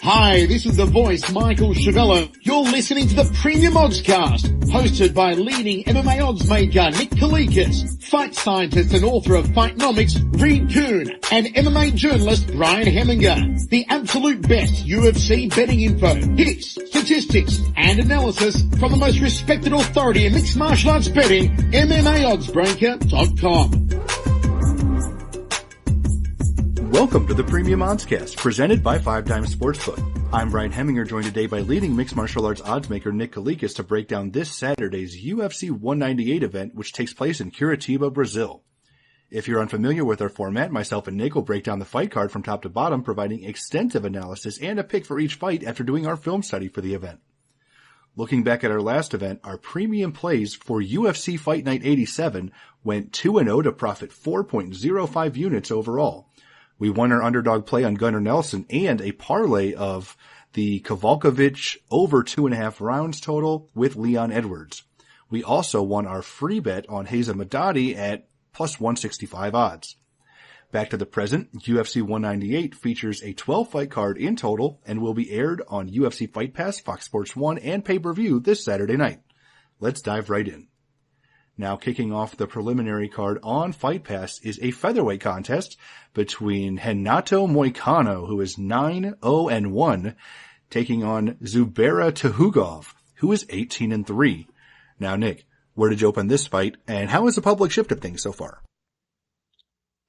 Hi, this is the voice, Michael Chavello. You're listening to the Premium Oddscast, hosted by leading MMA odds maker Nick Kalikas, fight scientist and author of Fightnomics, Reed Kuhn, and MMA journalist Brian Heminger. The absolute best UFC betting info, hits, statistics, and analysis from the most respected authority in mixed martial arts betting, MMAoddsbreaker.com. Welcome to the Premium Oddscast, presented by 5 Dimes Sportsbook. I'm Brian Heminger, joined today by leading mixed martial arts oddsmaker Nick Kalikas to break down this Saturday's UFC 198 event, which takes place in Curitiba, Brazil. If you're unfamiliar with our format, myself and Nick will break down the fight card from top to bottom, providing extensive analysis and a pick for each fight after doing our film study for the event. Looking back at our last event, our premium plays for UFC Fight Night 87 went 2-0 to profit 4.05 units overall. We won our underdog play on Gunnar Nelson and a parlay of the Kowalkiewicz over 2.5 rounds total with Leon Edwards. We also won our free bet on Reza Madadi at plus 165 odds. Back to the present, UFC 198 features a 12-fight card in total and will be aired on UFC Fight Pass, Fox Sports 1, and pay-per-view this Saturday night. Let's dive right in. Now kicking off the preliminary card on Fight Pass is a featherweight contest between Renato Moicano, who is 9-0-1, taking on Zubaira Tukhugov, who is 18-3. Now, Nick, where did you open this fight, and how has the public shifted things so far?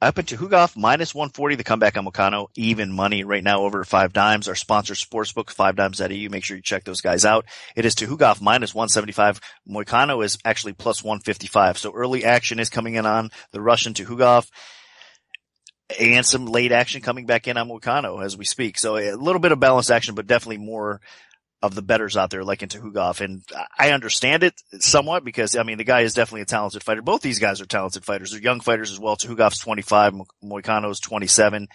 I opened Tukhugov minus 140, the comeback on Moicano, even money right now over at 5 Dimes. Our sponsor, Sportsbook, 5dimes.eu. Make sure you check those guys out. It is Tukhugov minus 175. Moicano is actually plus 155. So early action is coming in on the Russian Tukhugov, and some late action coming back in on Moicano as we speak. So a little bit of balanced action, but definitely more of the bettors out there like in Tukhugov. And I understand it somewhat because, I mean, the guy is definitely a talented fighter. Both these guys are talented fighters. They're young fighters as well. Tukhugov's 25, Moicano's 27.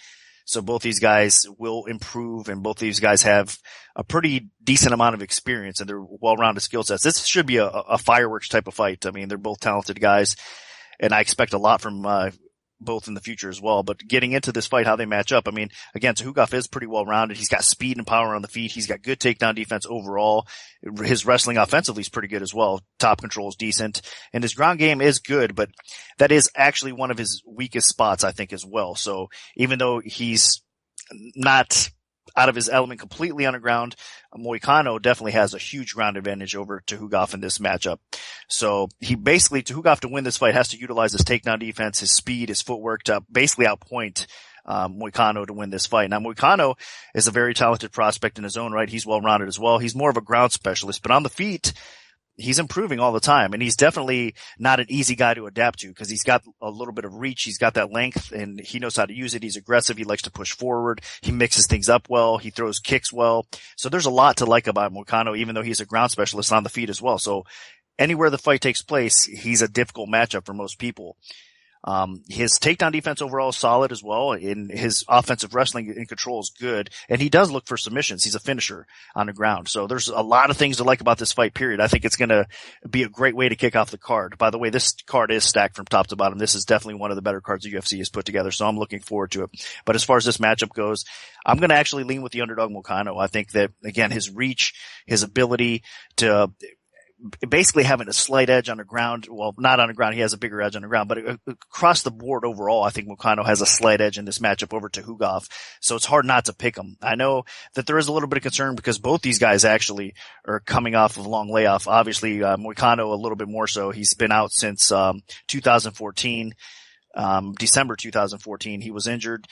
So both these guys will improve, and both these guys have a pretty decent amount of experience, and they're well-rounded skill sets. This should be a fireworks type of fight. I mean, they're both talented guys, and I expect a lot from both in the future as well. But getting into this fight, how they match up, I mean, again, Tukhugov is pretty well-rounded. He's got speed and power on the feet. He's got good takedown defense overall. His wrestling offensively is pretty good as well. Top control is decent. And his ground game is good, but that is actually one of his weakest spots, I think, as well. So even though he's not out of his element completely on the ground, Moicano definitely has a huge ground advantage over Tukhugov in this matchup. So Tukhugov to win this fight has to utilize his takedown defense, his speed, his footwork to basically outpoint Moicano to win this fight. Now, Moicano is a very talented prospect in his own right. He's well-rounded as well. He's more of a ground specialist, but on the feet, he's improving all the time, and he's definitely not an easy guy to adapt to because he's got a little bit of reach. He's got that length, and he knows how to use it. He's aggressive. He likes to push forward. He mixes things up well. He throws kicks well. So there's a lot to like about Moicano, even though he's a ground specialist on the feet as well. So anywhere the fight takes place, he's a difficult matchup for most people. His takedown defense overall is solid as well, and his offensive wrestling and control is good, and he does look for submissions. He's a finisher on the ground. So there's a lot of things to like about this fight, period. I think it's going to be a great way to kick off the card. By the way, this card is stacked from top to bottom. This is definitely one of the better cards the UFC has put together, so I'm looking forward to it. But as far as this matchup goes, I'm going to actually lean with the underdog Moicano. I think that, again, his reach, his ability to basically having a slight edge on the ground. Well, not on the ground. He has a bigger edge on the ground, but across the board overall, I think Moicano has a slight edge in this matchup over Tukhugov. So it's hard not to pick him. I know that there is a little bit of concern because both these guys actually are coming off of a long layoff. Obviously, Moicano a little bit more so. He's been out since 2014, December 2014. He was injured,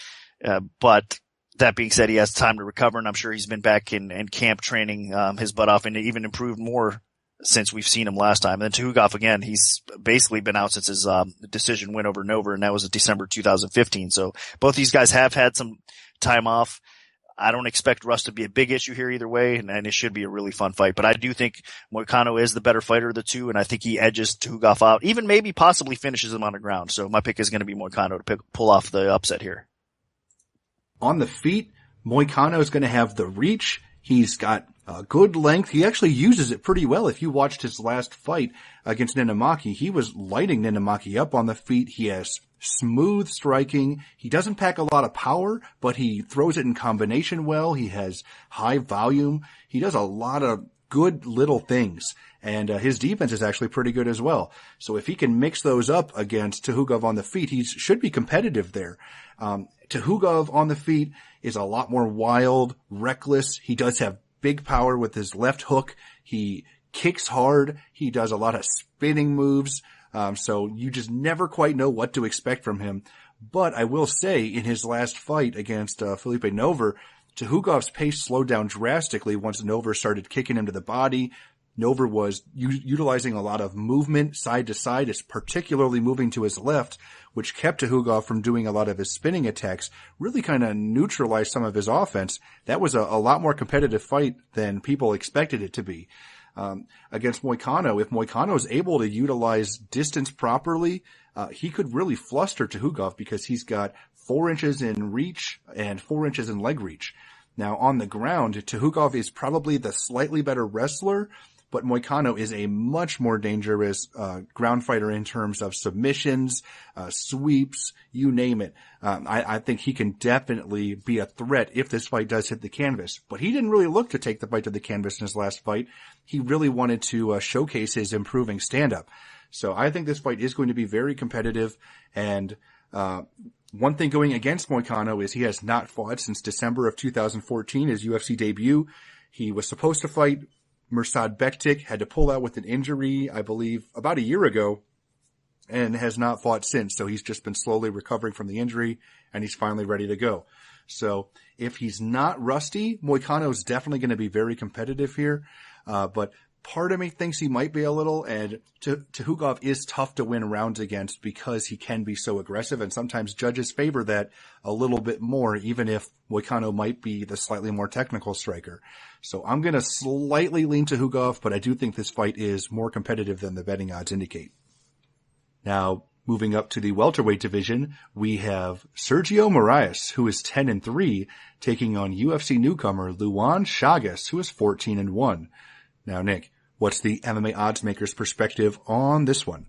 but that being said, he has time to recover, and I'm sure he's been back in camp training his butt off and even improved more since we've seen him last time. And then Tukhugov, again, he's basically been out since his decision win over Nova, and that was in December 2015. So both these guys have had some time off. I don't expect rust to be a big issue here either way, and it should be a really fun fight. But I do think Moicano is the better fighter of the two, and I think he edges Tukhugov out, even maybe possibly finishes him on the ground. So my pick is going to be Moicano to pull off the upset here. On the feet, Moicano is going to have the reach. He's got good length. He actually uses it pretty well. If you watched his last fight against Ninamaki, he was lighting Ninamaki up on the feet. He has smooth striking. He doesn't pack a lot of power, but he throws it in combination well. He has high volume. He does a lot of good little things. And his defense is actually pretty good as well. So if he can mix those up against Tukhugov on the feet, he should be competitive there. Tukhugov on the feet is a lot more wild, reckless. He does have big power with his left hook. He kicks hard. He does a lot of spinning moves. So you just never quite know what to expect from him. But I will say, in his last fight against Felipe Nover, Tukhugov's pace slowed down drastically once Nover started kicking him to the body. Nover was utilizing a lot of movement side to side, particularly moving to his left, which kept Tukhugov from doing a lot of his spinning attacks, really kind of neutralized some of his offense. That was a lot more competitive fight than people expected it to be. Against Moicano, if Moicano is able to utilize distance properly, he could really fluster Tukhugov because he's got 4 inches in reach and 4 inches in leg reach. Now, on the ground, Tukhugov is probably the slightly better wrestler, but Moicano is a much more dangerous ground fighter in terms of submissions, sweeps, you name it. I think he can definitely be a threat if this fight does hit the canvas. But he didn't really look to take the fight to the canvas in his last fight. He really wanted to showcase his improving stand-up. So I think this fight is going to be very competitive. And one thing going against Moicano is he has not fought since December of 2014, his UFC debut. He was supposed to fight Mirsad Bektik, had to pull out with an injury, I believe, about a year ago, and has not fought since. So he's just been slowly recovering from the injury, and he's finally ready to go. So if he's not rusty, Moicano is definitely going to be very competitive here. But part of me thinks he might be a little, and Tukhugov is tough to win rounds against because he can be so aggressive, and sometimes judges favor that a little bit more, even if Moicano might be the slightly more technical striker. So I'm going to slightly lean Tukhugov, but I do think this fight is more competitive than the betting odds indicate. Now, moving up to the welterweight division, we have Sergio Moraes, who is 10-3, taking on UFC newcomer Luan Chagas, who is 14-1. Now, Nick, what's the MMA odds maker's perspective on this one?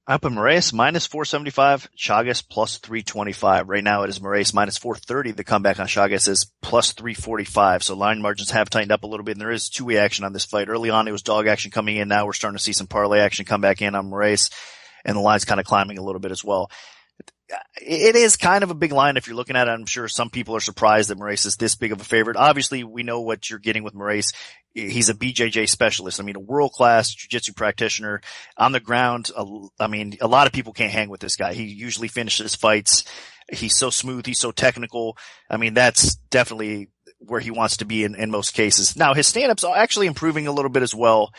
Up in Moraes, minus 475, Chagas plus 325. Right now it is Moraes minus 430. The comeback on Chagas is plus 345. So line margins have tightened up a little bit, and there is two-way action on this fight. Early on, it was dog action coming in. Now we're starting to see some parlay action come back in on Moraes, and the line's kind of climbing a little bit as well. It is kind of a big line if you're looking at it. I'm sure some people are surprised that Moraes is this big of a favorite. Obviously, we know what you're getting with Moraes. He's a BJJ specialist. I mean, a world-class jiu-jitsu practitioner on the ground. I mean, a lot of people can't hang with this guy. He usually finishes fights. He's so smooth. He's so technical. I mean, that's definitely where he wants to be in most cases. Now, his stand-ups are actually improving a little bit as well.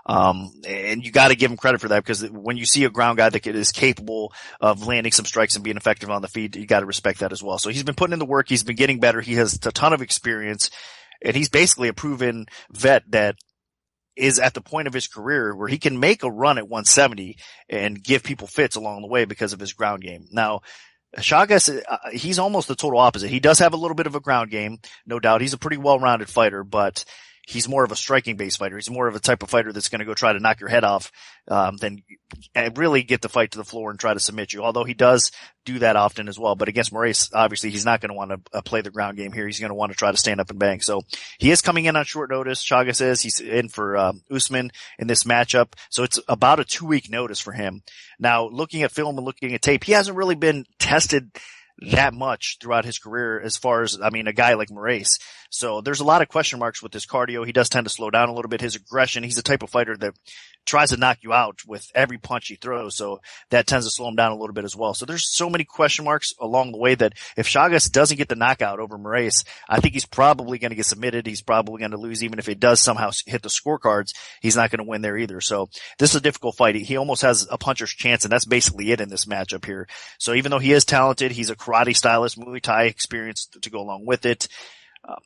And you got to give him credit for that, because when you see a ground guy that is capable of landing some strikes and being effective on the feet, you got to respect that as well. So he's been putting in the work. He's been getting better. He has a ton of experience, and he's basically a proven vet that is at the point of his career where he can make a run at 170 and give people fits along the way because of his ground game. Now, Chagas, he's almost the total opposite. He does have a little bit of a ground game, no doubt. He's a pretty well-rounded fighter, but he's more of a striking-based fighter. He's more of a type of fighter that's going to go try to knock your head off than really get the fight to the floor and try to submit you, although he does do that often as well. But against Moraes, obviously, he's not going to want to play the ground game here. He's going to want to try to stand up and bang. So he is coming in on short notice. Chagas is. He's in for Usman in this matchup. So it's about a 2-week notice for him. Now, looking at film and looking at tape, he hasn't really been tested that much throughout his career as far as, I mean, a guy like Moraes. So there's a lot of question marks with his cardio. He does tend to slow down a little bit. His aggression, he's the type of fighter that tries to knock you out with every punch he throws. So that tends to slow him down a little bit as well. So there's so many question marks along the way that if Chagas doesn't get the knockout over Moraes, I think he's probably going to get submitted. He's probably going to lose. Even if it does somehow hit the scorecards, he's not going to win there either. So this is a difficult fight. He almost has a puncher's chance, and that's basically it in this matchup here. So even though he is talented, he's a karate stylist, Muay Thai experience to go along with it.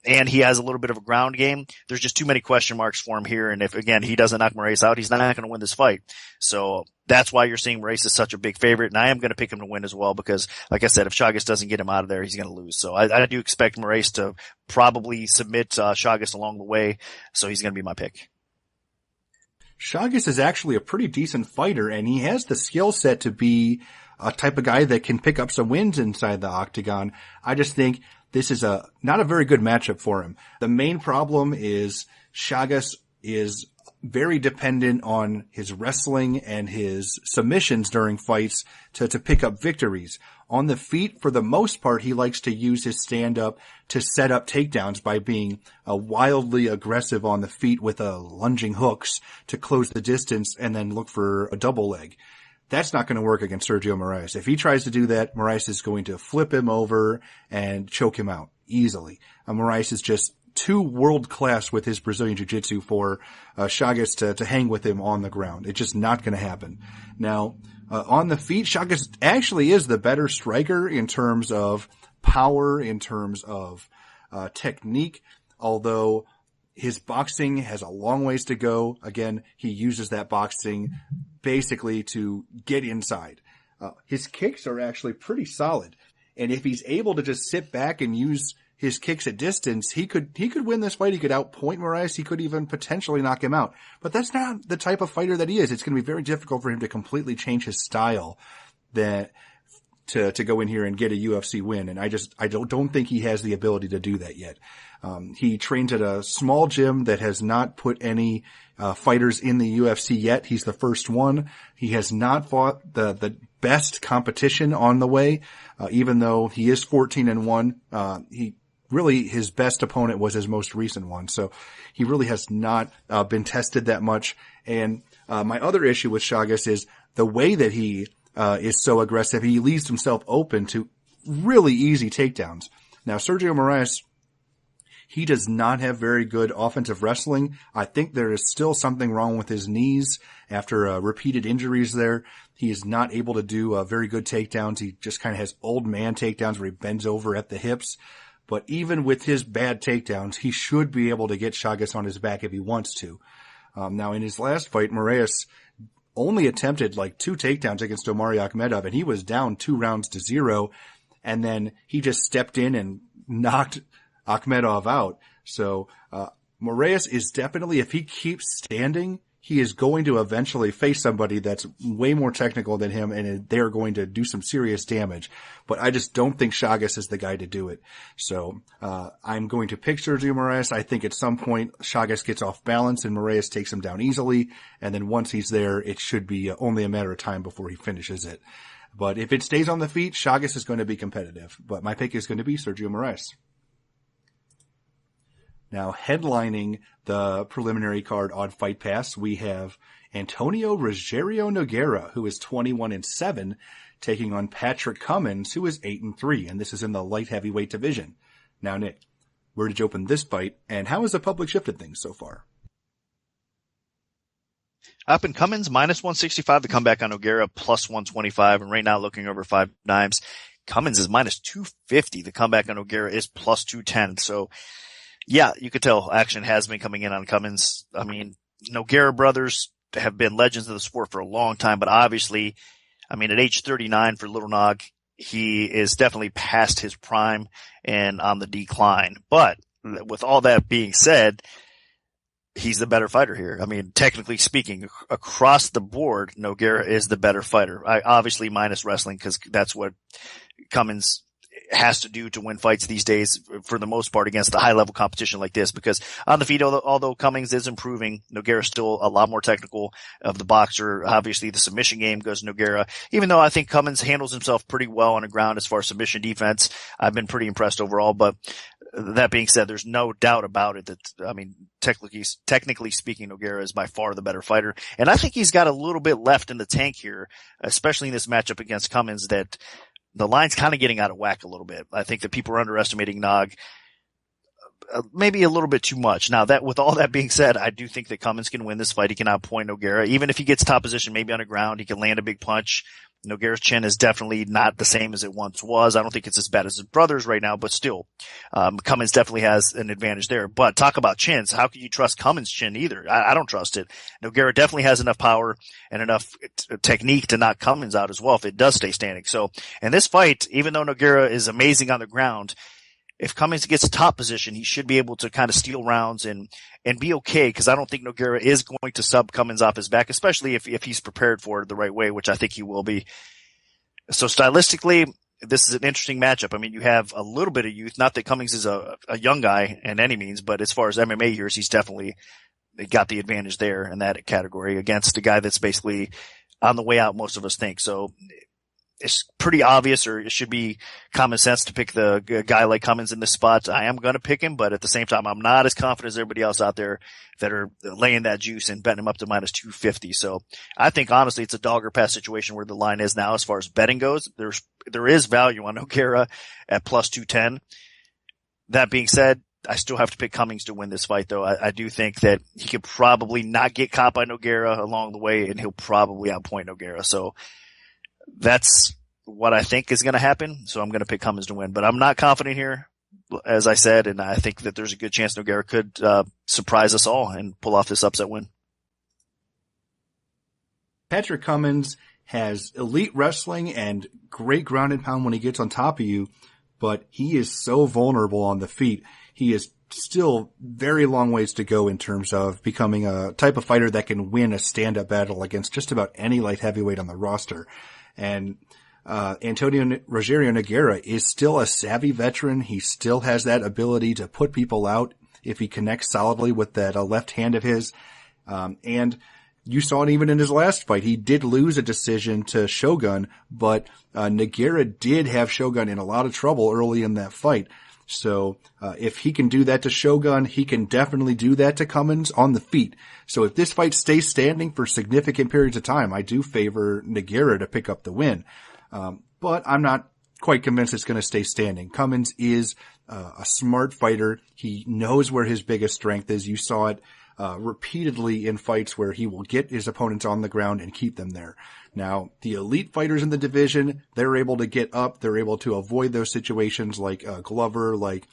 And he has a little bit of a ground game. There's just too many question marks for him here. And if, again, he doesn't knock Moraes out, he's not going to win this fight. So that's why you're seeing Moraes is such a big favorite. And I am going to pick him to win as well, because, like I said, if Chagas doesn't get him out of there, he's going to lose. So I do expect Moraes to probably submit Chagas along the way. So he's going to be my pick. Chagas is actually a pretty decent fighter, and he has the skill set to be a type of guy that can pick up some wins inside the octagon. I just think this is not a very good matchup for him. The main problem is Chagas is very dependent on his wrestling and his submissions during fights to pick up victories. On the feet, for the most part, he likes to use his stand-up to set up takedowns by being wildly aggressive on the feet with lunging hooks to close the distance and then look for a double leg. That's not going to work against Sergio Moraes. If he tries to do that, Moraes is going to flip him over and choke him out easily. Moraes is just too world-class with his Brazilian Jiu-Jitsu for Chagas to hang with him on the ground. It's just not going to happen. Now, on the feet, Chagas actually is the better striker in terms of power, in terms of technique, although his boxing has a long ways to go. Again, he uses that boxing basically to get inside. His kicks are actually pretty solid, and if he's able to just sit back and use his kicks at distance, he could win this fight. He could outpoint Moraes. He could even potentially knock him out. But that's not the type of fighter that he is. It's going to be very difficult for him to completely change his style to go in here and get a UFC win. And I don't think he has the ability to do that yet. He trains at a small gym that has not put any fighters in the UFC yet. He's the first one. He has not fought the best competition on the way, even though he is 14-1. His best opponent was his most recent one. So he really has not been tested that much. And my other issue with Chagas is the way that he is so aggressive. He leaves himself open to really easy takedowns. Now, Sergio Moraes, he does not have very good offensive wrestling. I think there is still something wrong with his knees after repeated injuries there. He is not able to do very good takedowns. He just kind of has old man takedowns where he bends over at the hips. But even with his bad takedowns, he should be able to get Chagas on his back if he wants to. Now, in his last fight, Moraes only attempted like 2 takedowns against Omari Akhmedov, and he was down 2-0, and then he just stepped in and knocked Akhmedov out. So Moraes is definitely, if he keeps standing, he is going to eventually face somebody that's way more technical than him, and they're going to do some serious damage. But I just don't think Chagas is the guy to do it. So I'm going to pick Sergio Moraes. I think at some point Chagas gets off balance and Moraes takes him down easily, and then once he's there, it should be only a matter of time before he finishes it. But if it stays on the feet, Chagas is going to be competitive. But my pick is going to be Sergio Moraes. Now, headlining the preliminary card on Fight Pass, we have Antonio Rogério Nogueira, who is 21-7, taking on Patrick Cummins, who is 8-3, and this is in the light heavyweight division. Now, Nick, where did you open this fight, and how has the public shifted things so far? Up in Cummins, -165, the comeback on Nogueira, +125, and right now looking over 5 dimes. Cummins is -250, the comeback on Nogueira is +210, so yeah, you could tell action has been coming in on Cummins. I mean, Nogueira brothers have been legends of the sport for a long time, but obviously, I mean, at age 39 for Little Nog, he is definitely past his prime and on the decline. But with all that being said, he's the better fighter here. I mean, technically speaking, across the board, Nogueira is the better fighter. Obviously minus wrestling, because that's what Cummins has to do to win fights these days for the most part against a high level competition like this, because on the feet, although Cummins is improving, Nogueira is still a lot more technical of the boxer. Obviously the submission game goes to Nogueira, even though I think Cummins handles himself pretty well on the ground as far as submission defense. I've been pretty impressed overall, but that being said, there's no doubt about it that, I mean, technically speaking, Nogueira is by far the better fighter. And I think he's got a little bit left in the tank here, especially in this matchup against Cummins, that the line's kind of getting out of whack a little bit. I think that people are underestimating Nog maybe a little bit too much. Now, that with all that being said, I do think that Cummins can win this fight. He can outpoint Nogueira. Even if he gets top position, maybe on the ground, he can land a big punch. Nogueira's chin is definitely not the same as it once was. I don't think it's as bad as his brother's right now, but still, Cummins definitely has an advantage there. But talk about chins. How can you trust Cummins' chin either? I don't trust it. Nogueira definitely has enough power and enough technique to knock Cummins out as well if it does stay standing. So in this fight, even though Nogueira is amazing on the ground, if Cummins gets a top position, he should be able to kind of steal rounds and be okay, because I don't think Nogueira is going to sub Cummins off his back, especially if he's prepared for it the right way, which I think he will be. So stylistically, this is an interesting matchup. I mean, you have a little bit of youth. Not that Cummins is a young guy in any means, but as far as MMA years, he's definitely got the advantage there in that category against a guy that's basically on the way out, most of us think. So it's pretty obvious, or it should be common sense to pick the guy like Cummins in this spot. I am going to pick him, but at the same time, I'm not as confident as everybody else out there that are laying that juice and betting him up to minus 250. So I think honestly, it's a dog or pass situation where the line is now as far as betting goes. There is value on Nogueira at plus 210. That being said, I still have to pick Cummins to win this fight, though. I do think that he could probably not get caught by Nogueira along the way, and he'll probably outpoint Nogueira. So that's what I think is going to happen. So I'm going to pick Cummins to win, but I'm not confident here, as I said, and I think that there's a good chance Nogueira could surprise us all and pull off this upset win. Patrick Cummins has elite wrestling and great ground and pound when he gets on top of you, but he is so vulnerable on the feet. He is still very long ways to go in terms of becoming a type of fighter that can win a stand-up battle against just about any light heavyweight on the roster. And Antonio Rogerio Nogueira is still a savvy veteran. He still has that ability to put people out if he connects solidly with that left hand of his. And you saw it even in his last fight. He did lose a decision to Shogun, but Nogueira did have Shogun in a lot of trouble early in that fight. So if he can do that to Shogun, he can definitely do that to Cummins on the feet. So if this fight stays standing for significant periods of time, I do favor Nogueira to pick up the win. But I'm not quite convinced it's going to stay standing. Cummins is a smart fighter. He knows where his biggest strength is. You saw it repeatedly in fights where he will get his opponents on the ground and keep them there. Now, the elite fighters in the division, they're able to get up. They're able to avoid those situations like Glover, like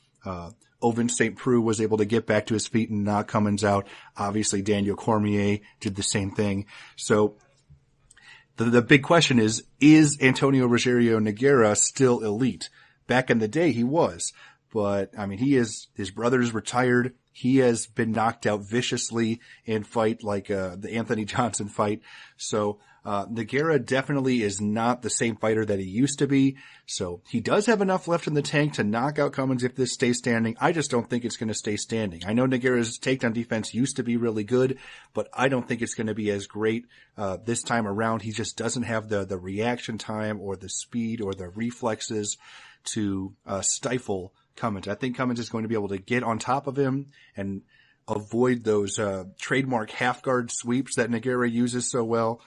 Ovince St. Preux was able to get back to his feet and knock Cummins out. Obviously, Daniel Cormier did the same thing. So the big question is Antonio Rogerio Nogueira still elite? Back in the day, he was. But, I mean, his brother's retired. He has been knocked out viciously in fight like the Anthony Johnson fight. So Nogueira definitely is not the same fighter that he used to be. So he does have enough left in the tank to knock out Cummins if this stays standing. I just don't think it's going to stay standing. I know Nogueira's takedown defense used to be really good, but I don't think it's going to be as great this time around. He just doesn't have the reaction time or the speed or the reflexes to stifle Cummins. I think Cummins is going to be able to get on top of him and avoid those trademark half guard sweeps that Nogueira uses so well.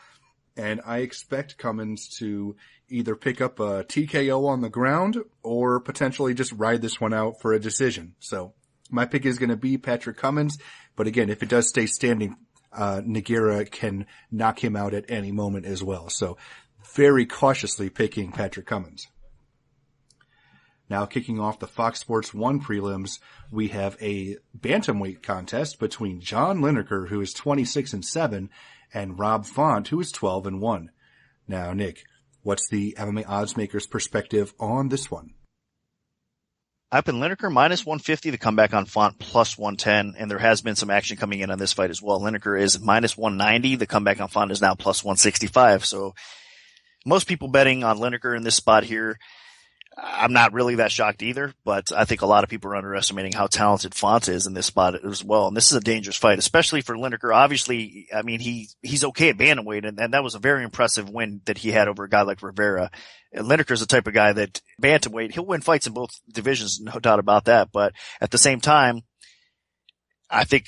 And I expect Cummins to either pick up a TKO on the ground or potentially just ride this one out for a decision. So my pick is going to be Patrick Cummins. But again, if it does stay standing, Nogueira can knock him out at any moment as well. So very cautiously picking Patrick Cummins. Now, kicking off the Fox Sports 1 prelims, we have a bantamweight contest between John Lineker, who is 26-7, and Rob Font, who is 12-1. Now, Nick, what's the MMA Oddsmaker's perspective on this one? Up in Lineker minus 150, the comeback on Font plus 110, and there has been some action coming in on this fight as well. Lineker is minus 190, the comeback on Font is now plus 165. So most people betting on Lineker in this spot here. I'm not really that shocked either, but I think a lot of people are underestimating how talented Font is in this spot as well. And this is a dangerous fight, especially for Lineker. Obviously, I mean, he's okay at bantamweight, and that was a very impressive win that he had over a guy like Rivera. And Lineker's the type of guy that bantamweight, he'll win fights in both divisions, no doubt about that. But at the same time, I think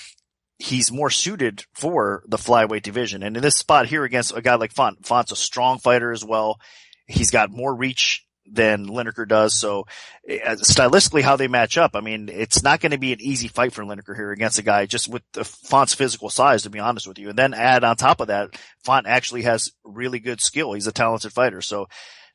he's more suited for the flyweight division. And in this spot here against a guy like Font, Font's a strong fighter as well. He's got more reach than Lineker does. So stylistically, how they match up, I mean, it's not going to be an easy fight for Lineker here against a guy just with the Font's physical size, to be honest with you. And then add on top of that, Font actually has really good skill. He's a talented fighter. So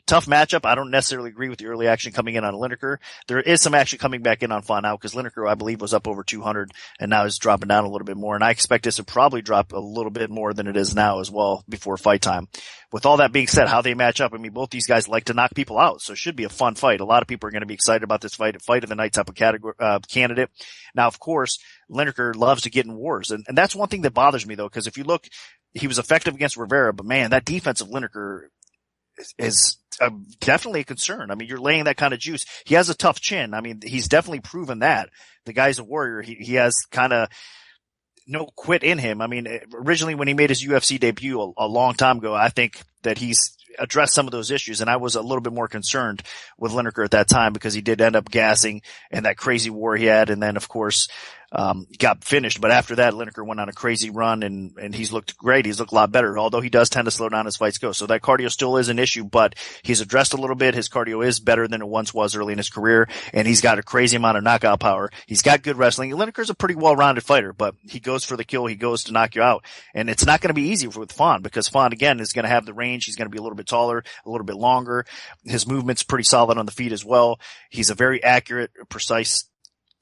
tough matchup. I don't necessarily agree with the early action coming in on Lineker. There is some action coming back in on Font now because Lineker, I believe, was up over 200 and now is dropping down a little bit more. And I expect this to probably drop a little bit more than it is now as well before fight time. With all that being said, how they match up, I mean, both these guys like to knock people out, so it should be a fun fight. A lot of people are going to be excited about this fight of the night type of category, candidate. Now, of course, Lineker loves to get in wars, and that's one thing that bothers me though, because if you look, he was effective against Rivera, but man, that defense of Lineker, is definitely a concern. I mean, you're laying that kind of juice. He has a tough chin. I mean, he's definitely proven that. The guy's a warrior. He has kind of no quit in him. I mean, originally when he made his UFC debut a long time ago, I think that he's addressed some of those issues, and I was a little bit more concerned with Lineker at that time because he did end up gassing and that crazy war he had, and then of course got finished. But after that, Lineker went on a crazy run, and he's looked great. He's looked a lot better, although he does tend to slow down as fights go. So that cardio still is an issue, but he's addressed a little bit. His cardio is better than it once was early in his career, and he's got a crazy amount of knockout power. He's got good wrestling. Lineker's a pretty well-rounded fighter, but he goes for the kill. He goes to knock you out. And it's not going to be easy with Font, because Font, again, is going to have the range. He's going to be a little bit taller, a little bit longer. His movement's pretty solid on the feet as well. He's a very accurate, precise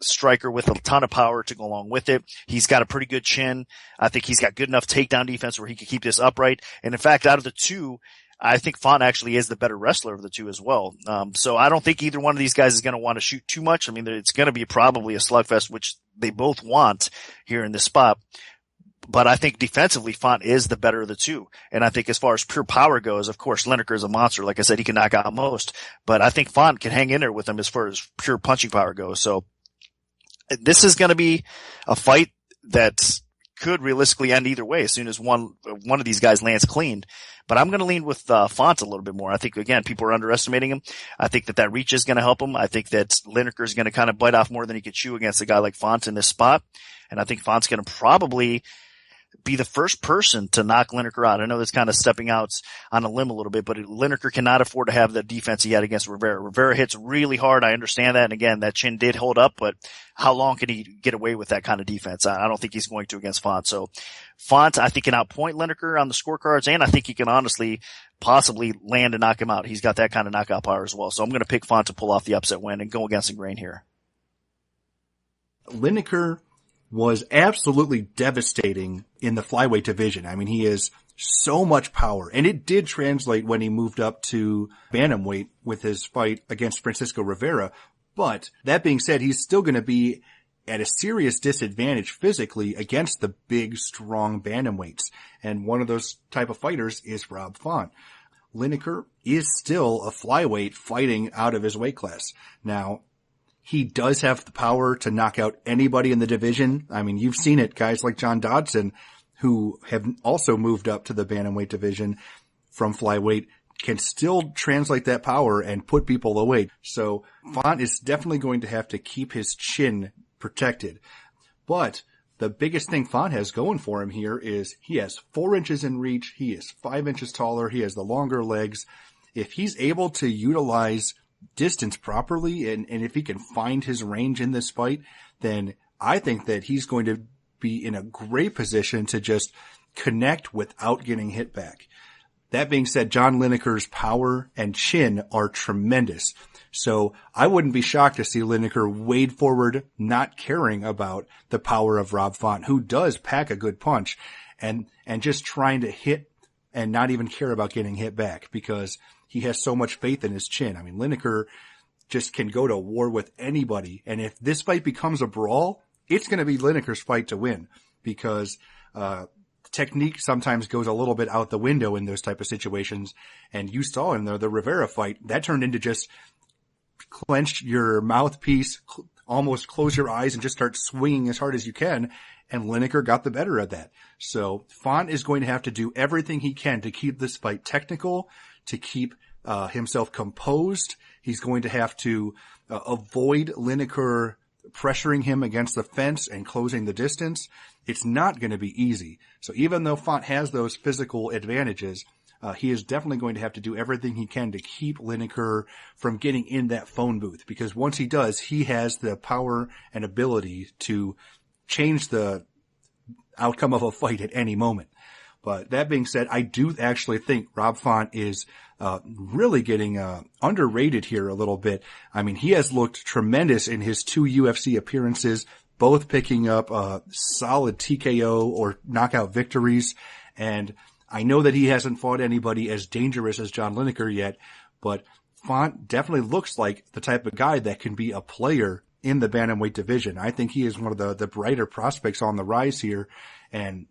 striker with a ton of power to go along with it. He's got a pretty good chin. I think he's got good enough takedown defense where he can keep this upright. And in fact, out of the two, I think Font actually is the better wrestler of the two as well. So I don't think either one of these guys is going to want to shoot too much. I mean, it's going to be probably a slugfest, which they both want here in this spot. But I think defensively, Font is the better of the two. And I think as far as pure power goes, of course, Lineker is a monster. Like I said, he can knock out most. But I think Font can hang in there with him as far as pure punching power goes. So this is going to be a fight that could realistically end either way as soon as one of these guys lands clean. But I'm going to lean with Font a little bit more. I think, again, people are underestimating him. I think that reach is going to help him. I think that Lineker is going to kind of bite off more than he could chew against a guy like Font in this spot. And I think Font's going to probably be the first person to knock Lineker out. I know that's kind of stepping out on a limb a little bit, but Lineker cannot afford to have the defense he had against Rivera. Rivera hits really hard. I understand that. And again, that chin did hold up, but how long can he get away with that kind of defense? I don't think he's going to against Font. So Font, I think, can outpoint Lineker on the scorecards, and I think he can honestly possibly land and knock him out. He's got that kind of knockout power as well. So I'm going to pick Font to pull off the upset win and go against the grain here. Lineker was absolutely devastating in the flyweight division. I mean, he has so much power, and it did translate when he moved up to bantamweight with his fight against Francisco Rivera. But that being said, he's still going to be at a serious disadvantage physically against the big, strong bantamweights. And one of those type of fighters is Rob Font. Lineker is still a flyweight fighting out of his weight class. Now, he does have the power to knock out anybody in the division. I mean, you've seen it. Guys like John Dodson, who have also moved up to the bantamweight division from flyweight, can still translate that power and put people away. So Font is definitely going to have to keep his chin protected. But the biggest thing Font has going for him here is he has 4 inches in reach. He is 5 inches taller. He has the longer legs. If he's able to utilize distance properly, and if he can find his range in this fight, then I think that he's going to be in a great position to just connect without getting hit back. That being said, John Lineker's power and chin are tremendous. So I wouldn't be shocked to see Lineker wade forward, not caring about the power of Rob Font, who does pack a good punch, and just trying to hit and not even care about getting hit back because he has so much faith in his chin. I mean, Lineker just can go to war with anybody. And if this fight becomes a brawl, it's going to be Lineker's fight to win because, technique sometimes goes a little bit out the window in those type of situations. And you saw in the Rivera fight, that turned into just clench your mouthpiece, almost close your eyes and just start swinging as hard as you can. And Lineker got the better of that. So Font is going to have to do everything he can to keep this fight technical, to keep himself composed. He's going to have to avoid Lineker pressuring him against the fence and closing the distance. It's not going to be easy. So even though Font has those physical advantages, he is definitely going to have to do everything he can to keep Lineker from getting in that phone booth. Because once he does, he has the power and ability to change the outcome of a fight at any moment. But that being said, I do actually think Rob Font is really getting underrated here a little bit. I mean, he has looked tremendous in his 2 UFC appearances, both picking up solid TKO or knockout victories. And I know that he hasn't fought anybody as dangerous as John Lineker yet, but Font definitely looks like the type of guy that can be a player in the bantamweight division. I think he is one of the brighter prospects on the rise here. And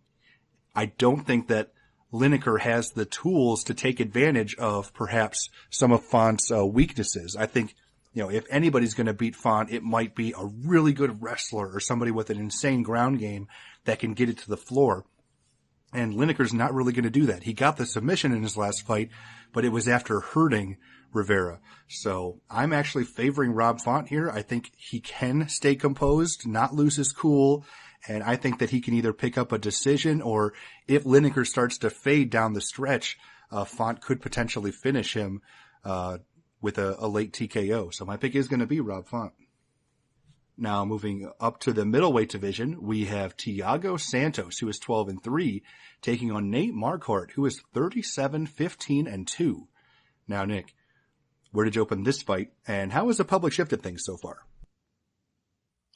I don't think that Lineker has the tools to take advantage of perhaps some of Font's weaknesses. I think, if anybody's going to beat Font, it might be a really good wrestler or somebody with an insane ground game that can get it to the floor. And Lineker's not really going to do that. He got the submission in his last fight, but it was after hurting Rivera. So I'm actually favoring Rob Font here. I think he can stay composed, not lose his cool. And I think that he can either pick up a decision, or if Lineker starts to fade down the stretch, Font could potentially finish him with a late TKO. So my pick is going to be Rob Font. Now moving up to the middleweight division, we have Thiago Santos, who is 12-3, taking on Nate Marquardt, who is 37-15-2. Now, Nick, where did you open this fight, and how has the public shifted things so far?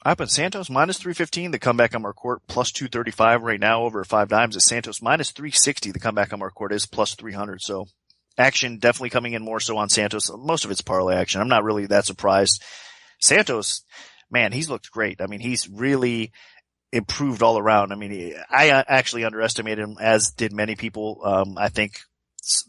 I opened Santos minus 315. The comeback on Marquardt plus 235 right now over 5 dimes. It's Santos minus 360. The comeback on Marquardt is plus 300. So action definitely coming in more so on Santos. Most of it's parlay action. I'm not really that surprised. Santos, man, he's looked great. I mean, he's really improved all around. I mean, I actually underestimated him, as did many people, I think,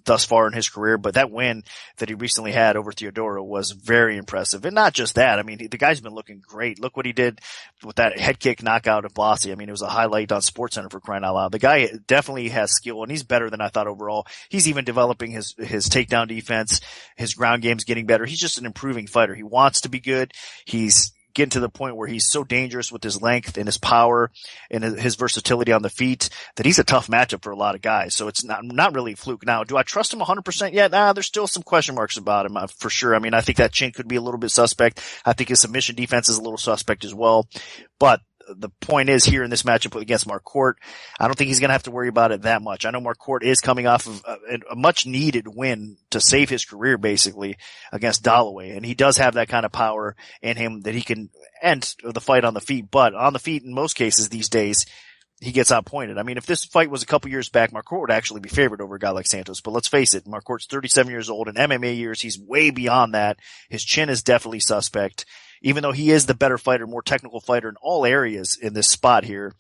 thus far in his career. But that win that he recently had over Theodoro was very impressive. And not just that. I mean, the guy's been looking great. Look what he did with that head kick knockout of Bossi. I mean, it was a highlight on SportsCenter, for crying out loud. The guy definitely has skill, and he's better than I thought overall. He's even developing his takedown defense. His ground game's getting better. He's just an improving fighter. He wants to be good. He's getting to the point where he's so dangerous with his length and his power and his versatility on the feet that he's a tough matchup for a lot of guys. So it's not really a fluke. Now, do I trust him 100% yet? There's still some question marks about him, for sure. I mean, I think that chin could be a little bit suspect. I think his submission defense is a little suspect as well. But the point is, here in this matchup against Marquardt, I don't think he's going to have to worry about it that much. I know Marquardt is coming off of a much needed win to save his career, basically, against Dalloway. And he does have that kind of power in him that he can end the fight on the feet. But on the feet, in most cases these days, he gets outpointed. I mean, if this fight was a couple years back, Marquardt would actually be favored over a guy like Santos. But let's face it, Marquardt's 37 years old. In MMA years, he's way beyond that. His chin is definitely suspect. Even though he is the better fighter, more technical fighter in all areas in this spot here,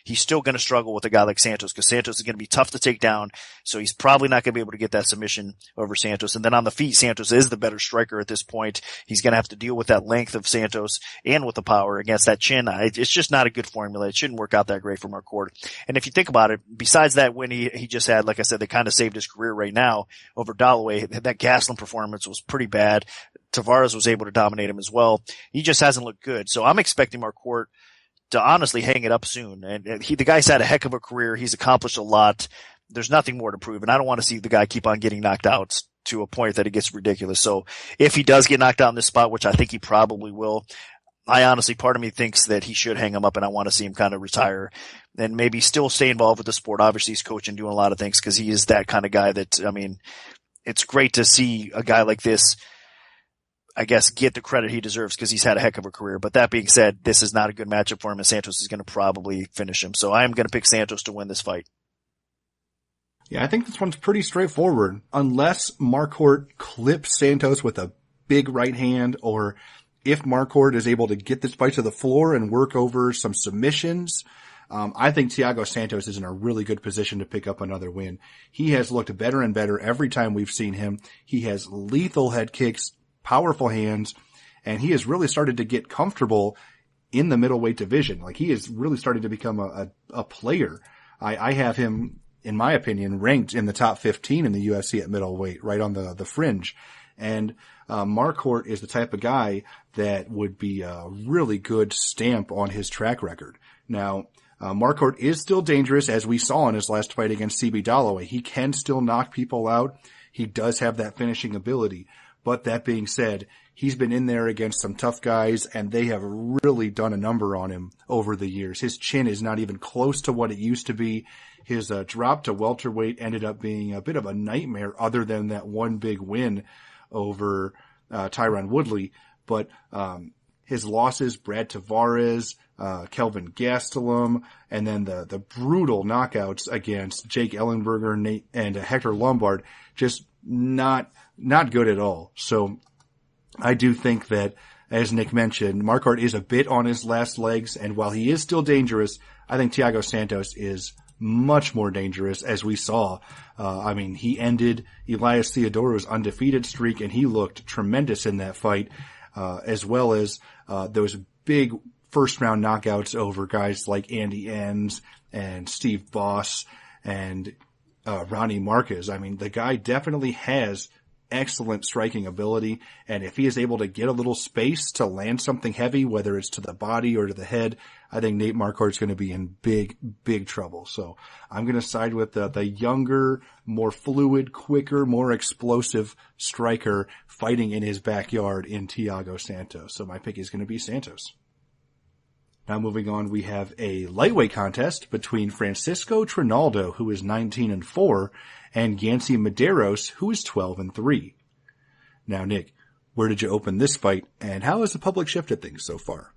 he's still going to struggle with a guy like Santos, because Santos is going to be tough to take down. So he's probably not going to be able to get that submission over Santos. And then on the feet, Santos is the better striker at this point. He's going to have to deal with that length of Santos and with the power against that chin. It's just not a good formula. It shouldn't work out that great for Marquardt. And if you think about it, besides that win he just had, like I said, they kind of saved his career right now over Dalloway. That Gastelum performance was pretty bad. Tavares was able to dominate him as well. He just hasn't looked good. So I'm expecting Marquardt to honestly hang it up soon. And the guy's had a heck of a career. He's accomplished a lot. There's nothing more to prove. And I don't want to see the guy keep on getting knocked out to a point that it gets ridiculous. So if he does get knocked out in this spot, which I think he probably will, I honestly, part of me thinks that he should hang him up, and I want to see him kind of retire and maybe still stay involved with the sport. Obviously, he's coaching, doing a lot of things, because he is that kind of guy that, I mean, it's great to see a guy like this, I guess, get the credit he deserves, because he's had a heck of a career. But that being said, this is not a good matchup for him, and Santos is going to probably finish him. So I am going to pick Santos to win this fight. Yeah, I think this one's pretty straightforward. Unless Marquardt clips Santos with a big right hand, or if Marquardt is able to get this fight to the floor and work over some submissions, I think Thiago Santos is in a really good position to pick up another win. He has looked better and better every time we've seen him. He has lethal head kicks, powerful hands, and he has really started to get comfortable in the middleweight division. Like, he is really starting to become a player. I have him, in my opinion, ranked in the top 15 in the UFC at middleweight, right on the fringe. And Marquardt is the type of guy that would be a really good stamp on his track record. Now, Marquardt is still dangerous, as we saw in his last fight against CB Dalloway. He can still knock people out. He does have that finishing ability. But that being said, he's been in there against some tough guys, and they have really done a number on him over the years. His chin is not even close to what it used to be. His drop to welterweight ended up being a bit of a nightmare, other than that one big win over Tyron Woodley. But his losses, Brad Tavares, Kelvin Gastelum, and then the brutal knockouts against Jake Ellenberger and Hector Lombard, just not good at all. So I do think that, as Nick mentioned, Marquardt is a bit on his last legs, and while he is still dangerous, I think Thiago Santos is much more dangerous, as we saw. He ended Elias Theodoro's undefeated streak, and he looked tremendous in that fight, as well as those big first-round knockouts over guys like Andy Enns and Steve Boss and Ronnie Marquez. I mean, the guy definitely has excellent striking ability, and if he is able to get a little space to land something heavy, whether it's to the body or to the head, I think Nate Marquardt's going to be in big, big trouble. So I'm going to side with the younger, more fluid, quicker, more explosive striker fighting in his backyard in Thiago Santos. So my pick is going to be Santos. Now moving on, we have a lightweight contest between Francisco Trinaldo, who is 19-4, and Yancy Medeiros, who is 12-3. Now, Nick, where did you open this fight, and how has the public shifted things so far?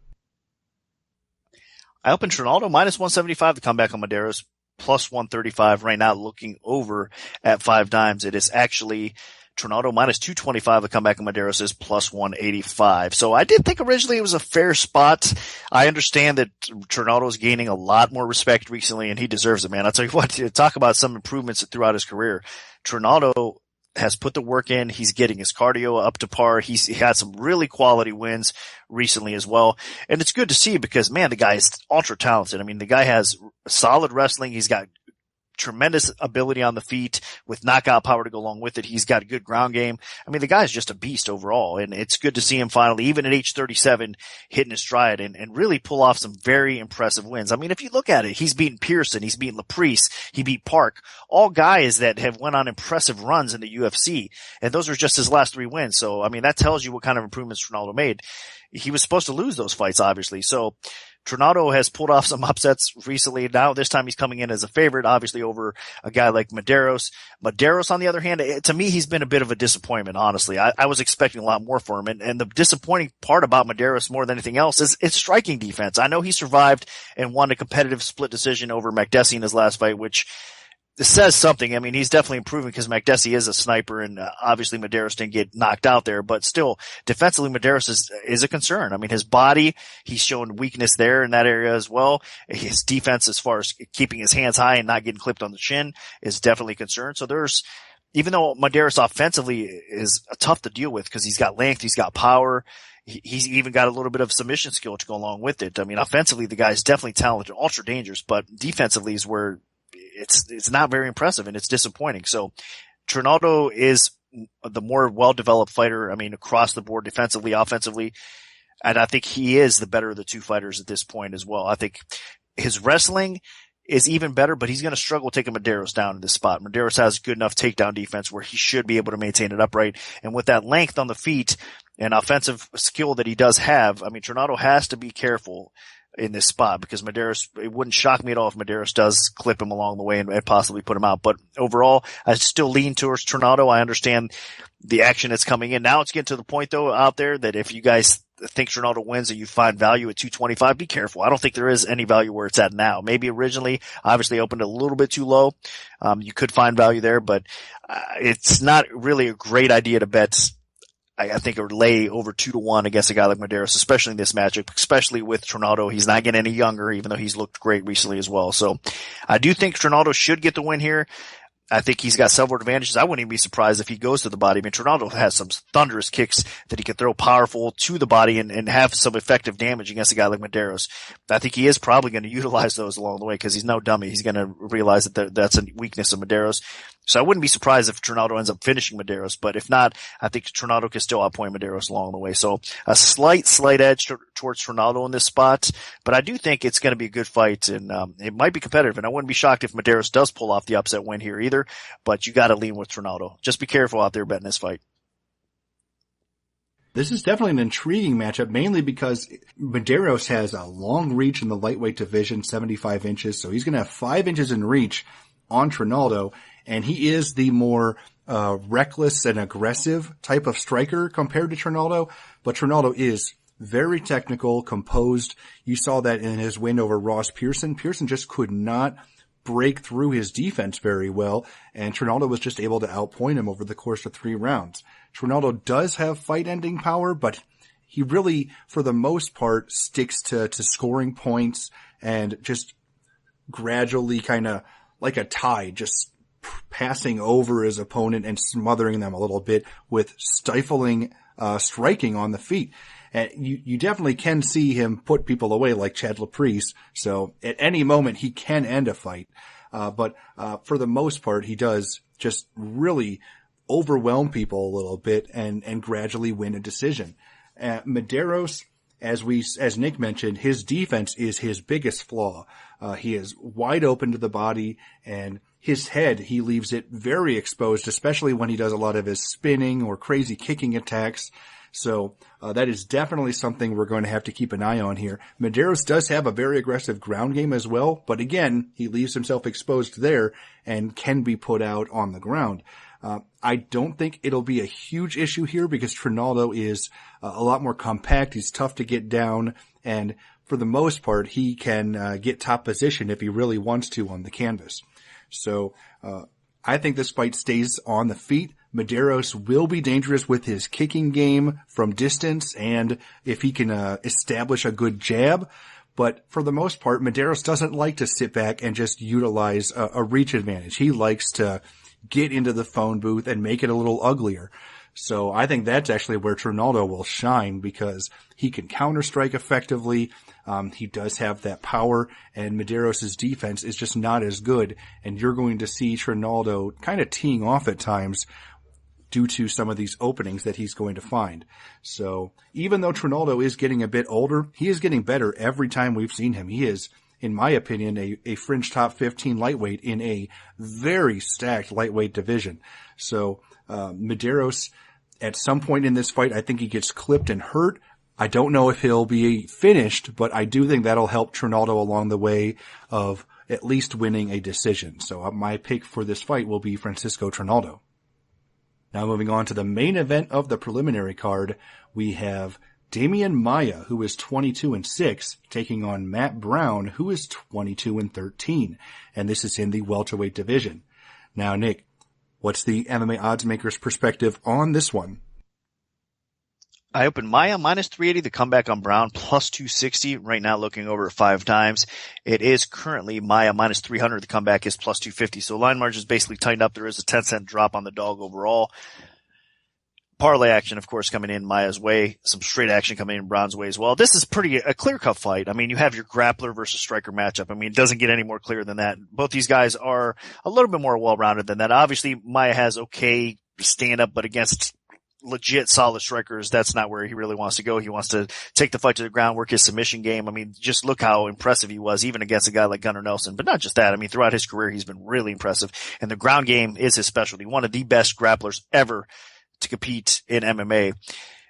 I opened Trinaldo -175 to come back on Medeiros, +135 right now, looking over at 5 dimes. It is actually Trinaldo -225 to come back on Medeiros is +185. So I did think originally it was a fair spot. I understand that Trinaldo's gaining a lot more respect recently, and he deserves it, man. I'll tell you what, talk about some improvements throughout his career. Trinaldo has put the work in. He's getting his cardio up to par. He had some really quality wins recently as well. And it's good to see because, man, the guy is ultra talented. I mean, the guy has solid wrestling. He's got tremendous ability on the feet with knockout power to go along with it. He's got a good ground game. I mean, the guy's just a beast overall, and it's good to see him finally, even at age 37, hitting his stride and really pull off some very impressive wins. I mean, if you look at it, he's beaten Pearson, he's beaten Laprice, he beat Park, all guys that have went on impressive runs in the UFC, and those are just his last 3 wins. So, I mean, that tells you what kind of improvements Trinaldo made. He was supposed to lose those fights, obviously. So, Trinaldo has pulled off some upsets recently. Now, this time he's coming in as a favorite, obviously over a guy like Medeiros. Medeiros, on the other hand, to me, he's been a bit of a disappointment, honestly. I was expecting a lot more for him. And the disappointing part about Medeiros more than anything else is its striking defense. I know he survived and won a competitive split decision over Makdessi in his last fight, which says something. I mean, he's definitely improving because Makdessi is a sniper, and obviously Medeiros didn't get knocked out there, but still, defensively, Medeiros is a concern. I mean, his body, he's shown weakness there in that area as well. His defense, as far as keeping his hands high and not getting clipped on the chin, is definitely a concern. So even though Medeiros offensively is tough to deal with because he's got length, he's got power, he's even got a little bit of submission skill to go along with it. I mean, offensively, the guy's definitely talented, ultra dangerous, but defensively is where it's not very impressive and it's disappointing. So Trinaldo is the more well-developed fighter. I mean, across the board, defensively, offensively. And I think he is the better of the 2 fighters at this point as well. I think his wrestling is even better, but he's going to struggle taking Medeiros down in this spot. Medeiros has good enough takedown defense where he should be able to maintain it upright. And with that length on the feet and offensive skill that he does have, I mean, Trinaldo has to be careful in this spot because Medeiros, it wouldn't shock me at all if Medeiros does clip him along the way and possibly put him out. But overall, I still lean towards Trinaldo. I understand the action that's coming in. Now it's getting to the point though out there that if you guys think Trinaldo wins and you find value at 225, be careful. I don't think there is any value where it's at now. Maybe originally, obviously opened a little bit too low. You could find value there, but it's not really a great idea to bet. I think, or lay over 2-1 against a guy like Medeiros, especially in this matchup, especially with Trinaldo. He's not getting any younger, even though he's looked great recently as well. So I do think Trinaldo should get the win here. I think he's got several advantages. I wouldn't even be surprised if he goes to the body. I mean, Trinaldo has some thunderous kicks that he can throw powerful to the body and have some effective damage against a guy like Medeiros. I think he is probably going to utilize those along the way because he's no dummy. He's going to realize that that's a weakness of Medeiros. So I wouldn't be surprised if Trinaldo ends up finishing Medeiros, but if not, I think Trinaldo can still outpoint Medeiros along the way. So a slight edge towards Trinaldo in this spot, but I do think it's going to be a good fight, and it might be competitive, and I wouldn't be shocked if Medeiros does pull off the upset win here either, but you got to lean with Trinaldo. Just be careful out there betting this fight. This is definitely an intriguing matchup, mainly because Medeiros has a long reach in the lightweight division, 75 inches, so he's going to have 5 inches in reach on Trinaldo, and he is the more reckless and aggressive type of striker compared to Trinaldo, but Trinaldo is very technical, composed. You saw that in his win over Ross Pearson. Pearson just could not break through his defense very well, and Trinaldo was just able to outpoint him over the course of 3 rounds. Trinaldo does have fight-ending power, but he really, for the most part, sticks to scoring points and just gradually kind of like a tide, just passing over his opponent and smothering them a little bit with stifling striking on the feet. And you definitely can see him put people away like Chad Laprise. So at any moment he can end a fight. But for the most part, he does just really overwhelm people a little bit and gradually win a decision. Medeiros, as Nick mentioned, his defense is his biggest flaw. He is wide open to the body, and his head, he leaves it very exposed, especially when he does a lot of his spinning or crazy kicking attacks. So that is definitely something we're going to have to keep an eye on here. Medeiros does have a very aggressive ground game as well, but again, he leaves himself exposed there and can be put out on the ground. I don't think it'll be a huge issue here because Trinaldo is a lot more compact. He's tough to get down, and for the most part, he can get top position if he really wants to on the canvas. So I think this fight stays on the feet. Medeiros will be dangerous with his kicking game from distance and if he can establish a good jab. But for the most part, Medeiros doesn't like to sit back and just utilize a reach advantage. He likes to get into the phone booth and make it a little uglier. So I think that's actually where Trinaldo will shine because he can counter-strike effectively. He does have that power, and Medeiros' defense is just not as good. And you're going to see Trinaldo kind of teeing off at times due to some of these openings that he's going to find. So even though Trinaldo is getting a bit older, he is getting better every time we've seen him. He is, in my opinion, a fringe top 15 lightweight in a very stacked lightweight division. So Medeiros, at some point in this fight, I think he gets clipped and hurt. I don't know if he'll be finished, but I do think that'll help Trinaldo along the way of at least winning a decision. So my pick for this fight will be Francisco Trinaldo. Now moving on to the main event of the preliminary card, we have Demian Maia, who is 22-6, taking on Matt Brown, who is 22-13, and this is in the welterweight division. Now, Nick, what's the MMA odds maker's perspective on this one? I opened Maia minus 380, the comeback on Brown plus 260. Right now looking over at 5 times. It is currently Maia minus 300. The comeback is plus 250. So line margin is basically tightened up. There is a 10-cent drop on the dog overall. Parlay action, of course, coming in Maia's way. Some straight action coming in Brown's way as well. This is a clear-cut fight. I mean, you have your grappler versus striker matchup. I mean, it doesn't get any more clear than that. Both these guys are a little bit more well-rounded than that. Obviously, Maia has okay stand-up, but against legit solid strikers, that's not where he really wants to go. He wants to take the fight to the ground, work his submission game. I mean, just look how impressive he was, even against a guy like Gunnar Nelson. But not just that. I mean, throughout his career, he's been really impressive. And the ground game is his specialty. One of the best grapplers ever to compete in MMA.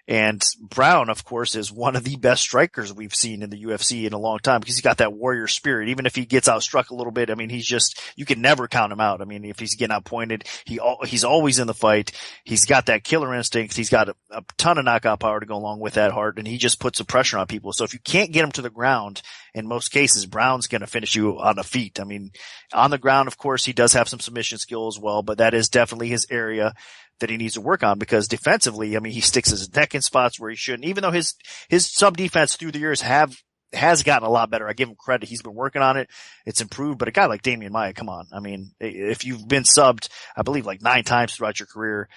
And Brown, of course, is one of the best strikers we've seen in the UFC in a long time because he's got that warrior spirit. Even if he gets outstruck a little bit, I mean, you can never count him out. I mean, if he's getting outpointed, he's always in the fight. He's got that killer instinct. He's got a ton of knockout power to go along with that heart, and he just puts the pressure on people. So if you can't get him to the ground, in most cases, Brown's going to finish you on the feet. I mean, on the ground, of course, he does have some submission skill as well, but that is definitely his area that he needs to work on because defensively, I mean, he sticks his neck in spots where he shouldn't, even though his sub defense through the years has gotten a lot better. I give him credit. He's been working on it. It's improved, but a guy like Demian Maia, come on. I mean, if you've been subbed, I believe like 9 times throughout your career,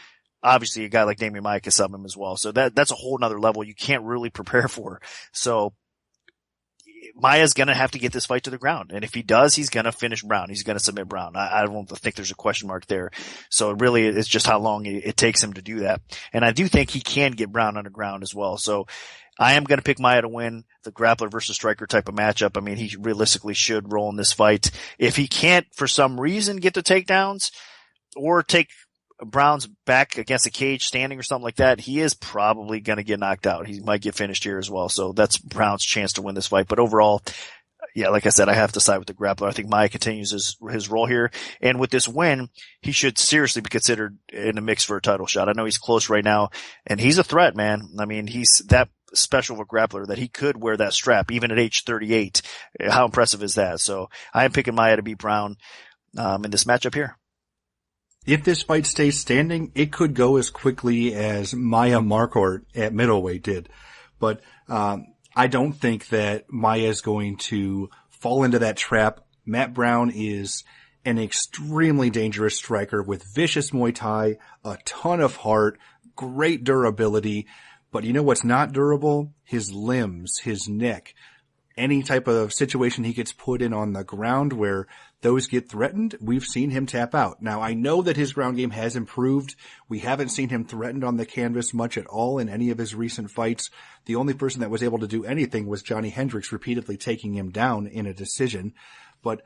obviously a guy like Demian Maia can sub him as well. So that's a whole nother level you can't really prepare for. So Maia's going to have to get this fight to the ground. And if he does, he's going to finish Brown. He's going to submit Brown. I don't think there's a question mark there. So it really is just how long it takes him to do that. And I do think he can get Brown on the ground as well. So I am going to pick Maia to win the grappler versus striker type of matchup. I mean, he realistically should roll in this fight. If he can't, for some reason, get the takedowns or take Brown's back against a cage standing or something like that, he is probably going to get knocked out. He might get finished here as well. So that's Brown's chance to win this fight. But overall, yeah, like I said, I have to side with the grappler. I think Maia continues his role here. And with this win, he should seriously be considered in the mix for a title shot. I know he's close right now, and he's a threat, man. I mean, he's that special of a grappler that he could wear that strap even at age 38. How impressive is that? So I am picking Maia to beat Brown in this matchup here. If this fight stays standing, it could go as quickly as Maia Marquardt at middleweight did. But I don't think that Maia is going to fall into that trap Matt Brown is an extremely dangerous striker with vicious Muay Thai, a ton of heart, great durability. But you know what's not durable? His limbs, his neck. Any type of situation he gets put in on the ground where those get threatened, we've seen him tap out. Now, I know that his ground game has improved. We haven't seen him threatened on the canvas much at all in any of his recent fights. The only person that was able to do anything was Johnny Hendricks repeatedly taking him down in a decision. But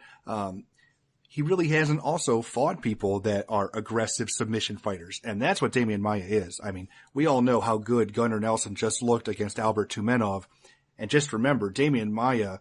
he really hasn't also fought people that are aggressive submission fighters. And that's what Demian Maia is. I mean, we all know how good Gunnar Nelson just looked against Albert Tumenov. And just remember, Demian Maia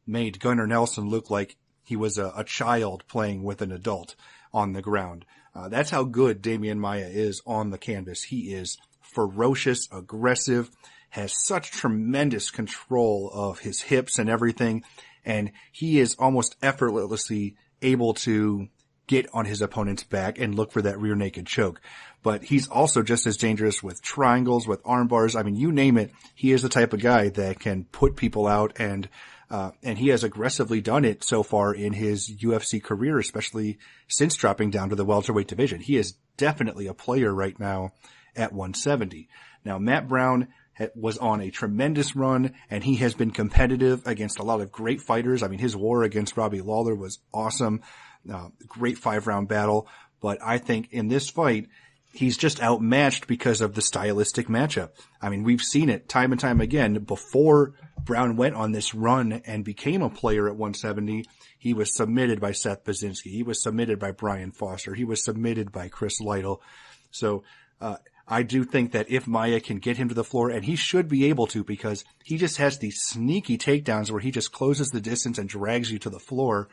made Gunnar Nelson look like he was a child playing with an adult on the ground. That's how good Demian Maia is on the canvas. He is ferocious, aggressive, has such tremendous control of his hips and everything. And he is almost effortlessly able to get on his opponent's back and look for that rear naked choke. But he's also just as dangerous with triangles, with arm bars. I mean, you name it. He is the type of guy that can put people out, and he has aggressively done it so far in his UFC career, especially since dropping down to the welterweight division. He is definitely a player right now at 170. Now, Matt Brown was on a tremendous run, and he has been competitive against a lot of great fighters. I mean, his war against Robbie Lawler was awesome. Great 5-round battle. But I think in this fight, he's just outmatched because of the stylistic matchup. I mean, we've seen it time and time again. Before Brown went on this run and became a player at 170, he was submitted by Seth Baczynski. He was submitted by Brian Foster. He was submitted by Chris Lytle. So, I do think that if Maia can get him to the floor, and he should be able to, because he just has these sneaky takedowns where he just closes the distance and drags you to the floor.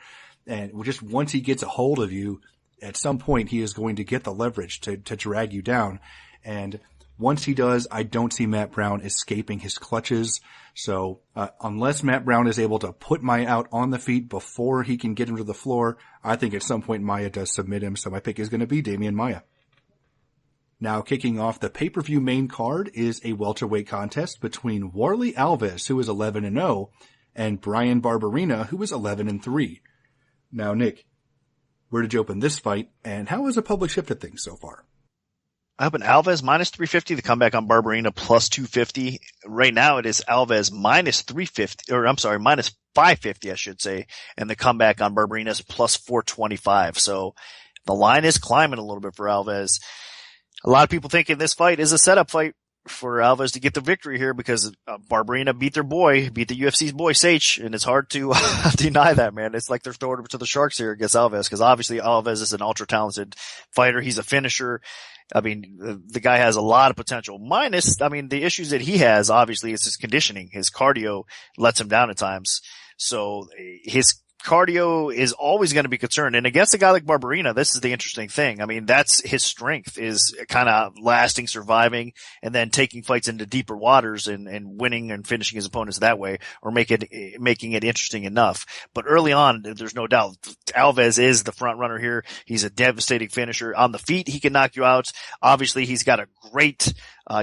And just once he gets a hold of you, at some point he is going to get the leverage to drag you down. And once he does, I don't see Matt Brown escaping his clutches. So, unless Matt Brown is able to put Maia out on the feet before he can get him to the floor, I think at some point Maia does submit him. So my pick is going to be Demian Maia. Now, kicking off the pay-per-view main card is a welterweight contest between Warlley Alves, who is 11-0, and Brian Barberena, who is 11-3. Now, Nick, where did you open this fight, and how has the public shifted things so far? I opened Alves minus 350, the comeback on Barberena plus 250. Right now it is Alves minus 350, or I'm sorry, minus 550, I should say, and the comeback on Barberena is plus 425. So the line is climbing a little bit for Alves. A lot of people thinking this fight is a setup fight for Alves to get the victory here because Barberena beat the UFC's boy, Sage, and it's hard to deny that, man. It's like they're throwing it to the sharks here against Alves because obviously Alves is an ultra-talented fighter. He's a finisher. I mean, the guy has a lot of potential. Minus, I mean, the issues that he has, obviously, is his conditioning. His cardio lets him down at times. So his cardio is always going to be concerned. And against a guy like Barberena, this is the interesting thing. I mean, that's his strength, is kind of lasting, surviving, and then taking fights into deeper waters and winning and finishing his opponents that way, or making it interesting enough. But early on, there's no doubt Alves is the front runner here. He's a devastating finisher. On the feet, he can knock you out. Obviously, he's got a great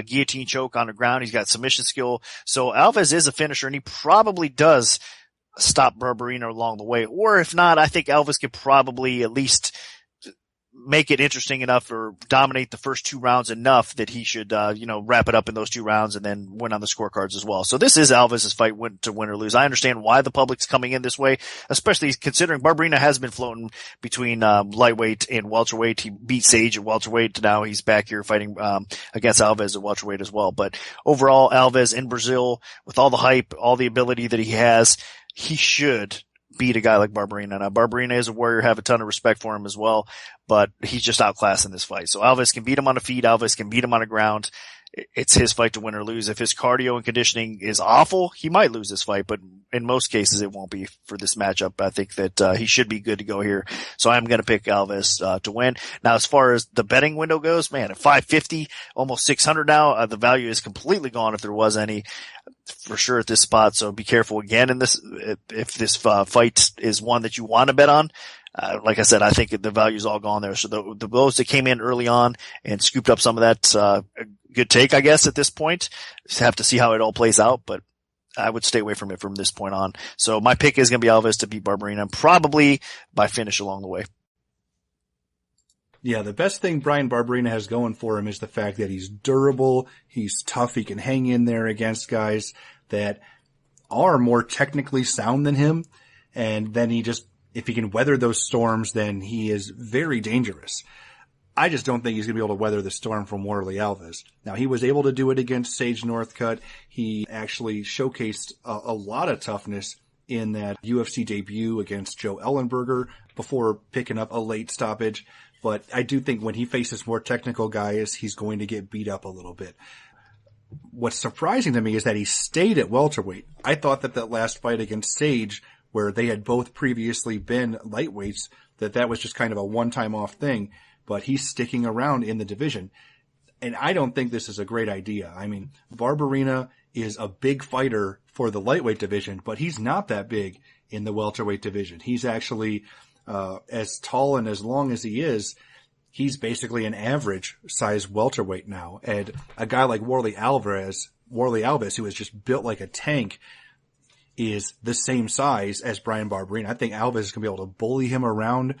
guillotine choke on the ground. He's got submission skill. So Alves is a finisher, and he probably does stop Barberena along the way. Or if not, I think Alves could probably at least make it interesting enough or dominate the first 2 rounds enough that he should, wrap it up in those 2 rounds and then win on the scorecards as well. So this is Alves' fight to win or lose. I understand why the public's coming in this way, especially considering Barberena has been floating between, lightweight and welterweight. He beat Sage at welterweight. Now he's back here fighting, against Alves at welterweight as well. But overall, Alves in Brazil, with all the hype, all the ability that he has, he should beat a guy like Barberena. Now, Barberena is a warrior, have a ton of respect for him as well, but he's just outclassed in this fight. So Alves can beat him on the feet. Alves can beat him on the ground. It's his fight to win or lose. If his cardio and conditioning is awful, he might lose this fight, but in most cases it won't be for this matchup. I think that he should be good to go here. So I'm going to pick Alves to win. Now, as far as the betting window goes, man, at 550, almost 600 now, the value is completely gone if there was any, for sure at this spot. So be careful again in this, if this fight is one that you want to bet on. Like I said, I think the value's all gone there. So those that came in early on and scooped up some of that, good take, I guess, at this point. Just have to see how it all plays out, but I would stay away from it from this point on. So my pick is going to be Alves to beat Barberena, probably by finish along the way. Yeah, the best thing Brian Barberena has going for him is the fact that he's durable, he's tough, he can hang in there against guys that are more technically sound than him, and then if he can weather those storms, then he is very dangerous. I just don't think he's going to be able to weather the storm from Warley Alves. Now, he was able to do it against Sage Northcutt. He actually showcased a lot of toughness in that UFC debut against Joe Ellenberger before picking up a late stoppage. But I do think when he faces more technical guys, he's going to get beat up a little bit. What's surprising to me is that he stayed at welterweight. I thought that last fight against Sage, where they had both previously been lightweights, that was just kind of a one-time off thing. But he's sticking around in the division. And I don't think this is a great idea. I mean, Barberena is a big fighter for the lightweight division, but he's not that big in the welterweight division. He's actually as tall and as long as he is, he's basically an average size welterweight now. And a guy like Warley Alves, who is just built like a tank, is the same size as Brian Barberena. I think Alves is going to be able to bully him around,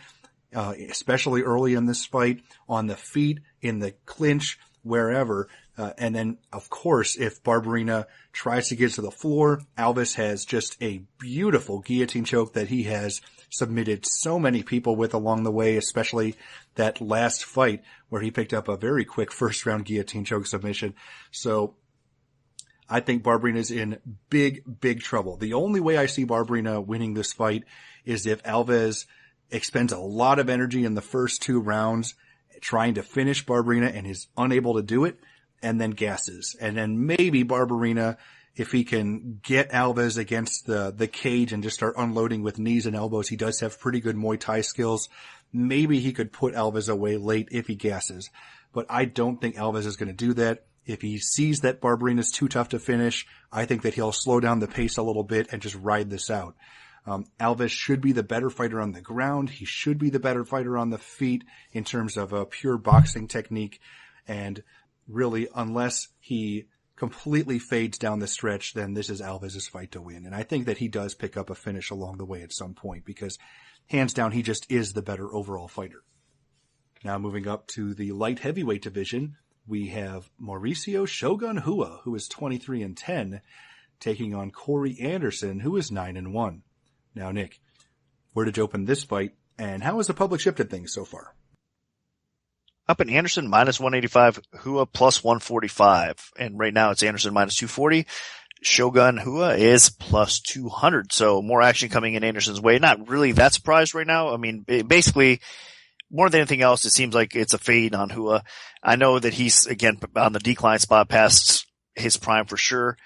especially early in this fight, on the feet, in the clinch, wherever. And then, of course, if Barberena tries to get to the floor, Alves has just a beautiful guillotine choke that he has submitted so many people with along the way, especially that last fight where he picked up a very quick first-round guillotine choke submission. So I think Barberena's in big, big trouble. The only way I see Barberena winning this fight is if Alves expends a lot of energy in the first 2 rounds trying to finish Barberena and is unable to do it, and then gasses. And then maybe Barberena, if he can get Alves against the cage and just start unloading with knees and elbows, he does have pretty good Muay Thai skills. Maybe he could put Alves away late if he gasses. But I don't think Alves is going to do that. If he sees that Barberena is too tough to finish, I think that he'll slow down the pace a little bit and just ride this out. Alves should be the better fighter on the ground. He should be the better fighter on the feet in terms of a pure boxing technique. And really, unless he completely fades down the stretch, then this is Alves' fight to win. And I think that he does pick up a finish along the way at some point because, hands down, he just is the better overall fighter. Now moving up to the light heavyweight division, we have Mauricio Shogun Rua, who is 23-10, taking on Corey Anderson, who is 9-1. Now, Nick, where did you open this fight, and how has the public shifted things so far? Up in Anderson, minus 185, Rua plus 145. And right now it's Anderson minus 240. Shogun Rua is plus 200. So more action coming in Anderson's way. Not really that surprised right now. I mean, basically, more than anything else, it seems like it's a fade on Rua. I know that he's, again, on the decline spot past his prime for sure.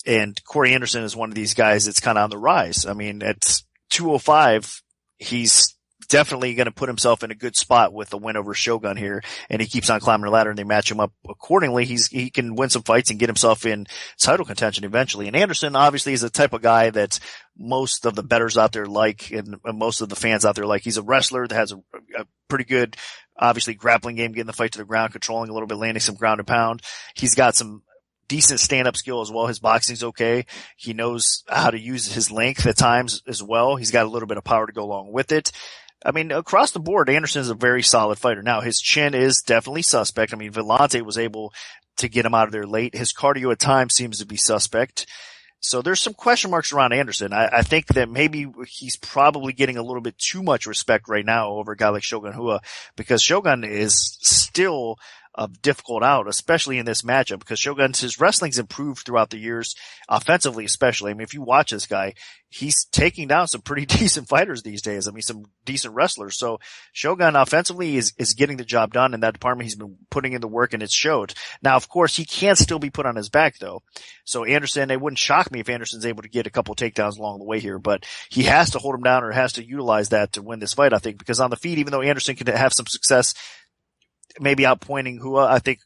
And Corey Anderson is one of these guys that's kind of on the rise. I mean, at 205, he's definitely going to put himself in a good spot with the win over Shogun here, and he keeps on climbing the ladder and they match him up accordingly. He can win some fights and get himself in title contention eventually. And Anderson obviously is the type of guy that most of the bettors out there like, and most of the fans out there like. He's a wrestler that has a pretty good, obviously, grappling game, getting the fight to the ground, controlling a little bit, landing some ground and pound. He's got some decent stand-up skill as well. His boxing's okay. He knows how to use his length at times as well. He's got a little bit of power to go along with it. I mean, across the board, Anderson is a very solid fighter. Now, his chin is definitely suspect. I mean, Villante was able to get him out of there late. His cardio at times seems to be suspect. So there's some question marks around Anderson. I think that maybe he's probably getting a little bit too much respect right now over a guy like Shogun Rua, because Shogun is still a difficult out, especially in this matchup, because his wrestling's improved throughout the years, offensively especially. I mean, if you watch this guy, he's taking down some pretty decent fighters these days. I mean, some decent wrestlers. So Shogun offensively is getting the job done in that department. He's been putting in the work and it's showed. Now, of course, he can still be put on his back though. So Anderson, it wouldn't shock me if Anderson's able to get a couple of takedowns along the way here, but he has to hold him down or has to utilize that to win this fight, I think, because on the feet, even though Anderson can have some success, maybe outpointing Rua, I think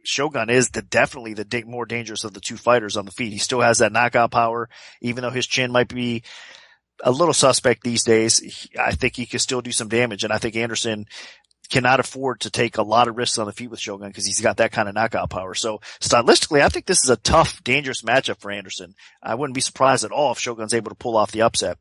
Shogun is definitely the more dangerous of the two fighters on the feet. He still has that knockout power, even though his chin might be a little suspect these days. I think he can still do some damage, and I think Anderson cannot afford to take a lot of risks on the feet with Shogun because he's got that kind of knockout power. So stylistically, I think this is a tough, dangerous matchup for Anderson. I wouldn't be surprised at all if Shogun's able to pull off the upset.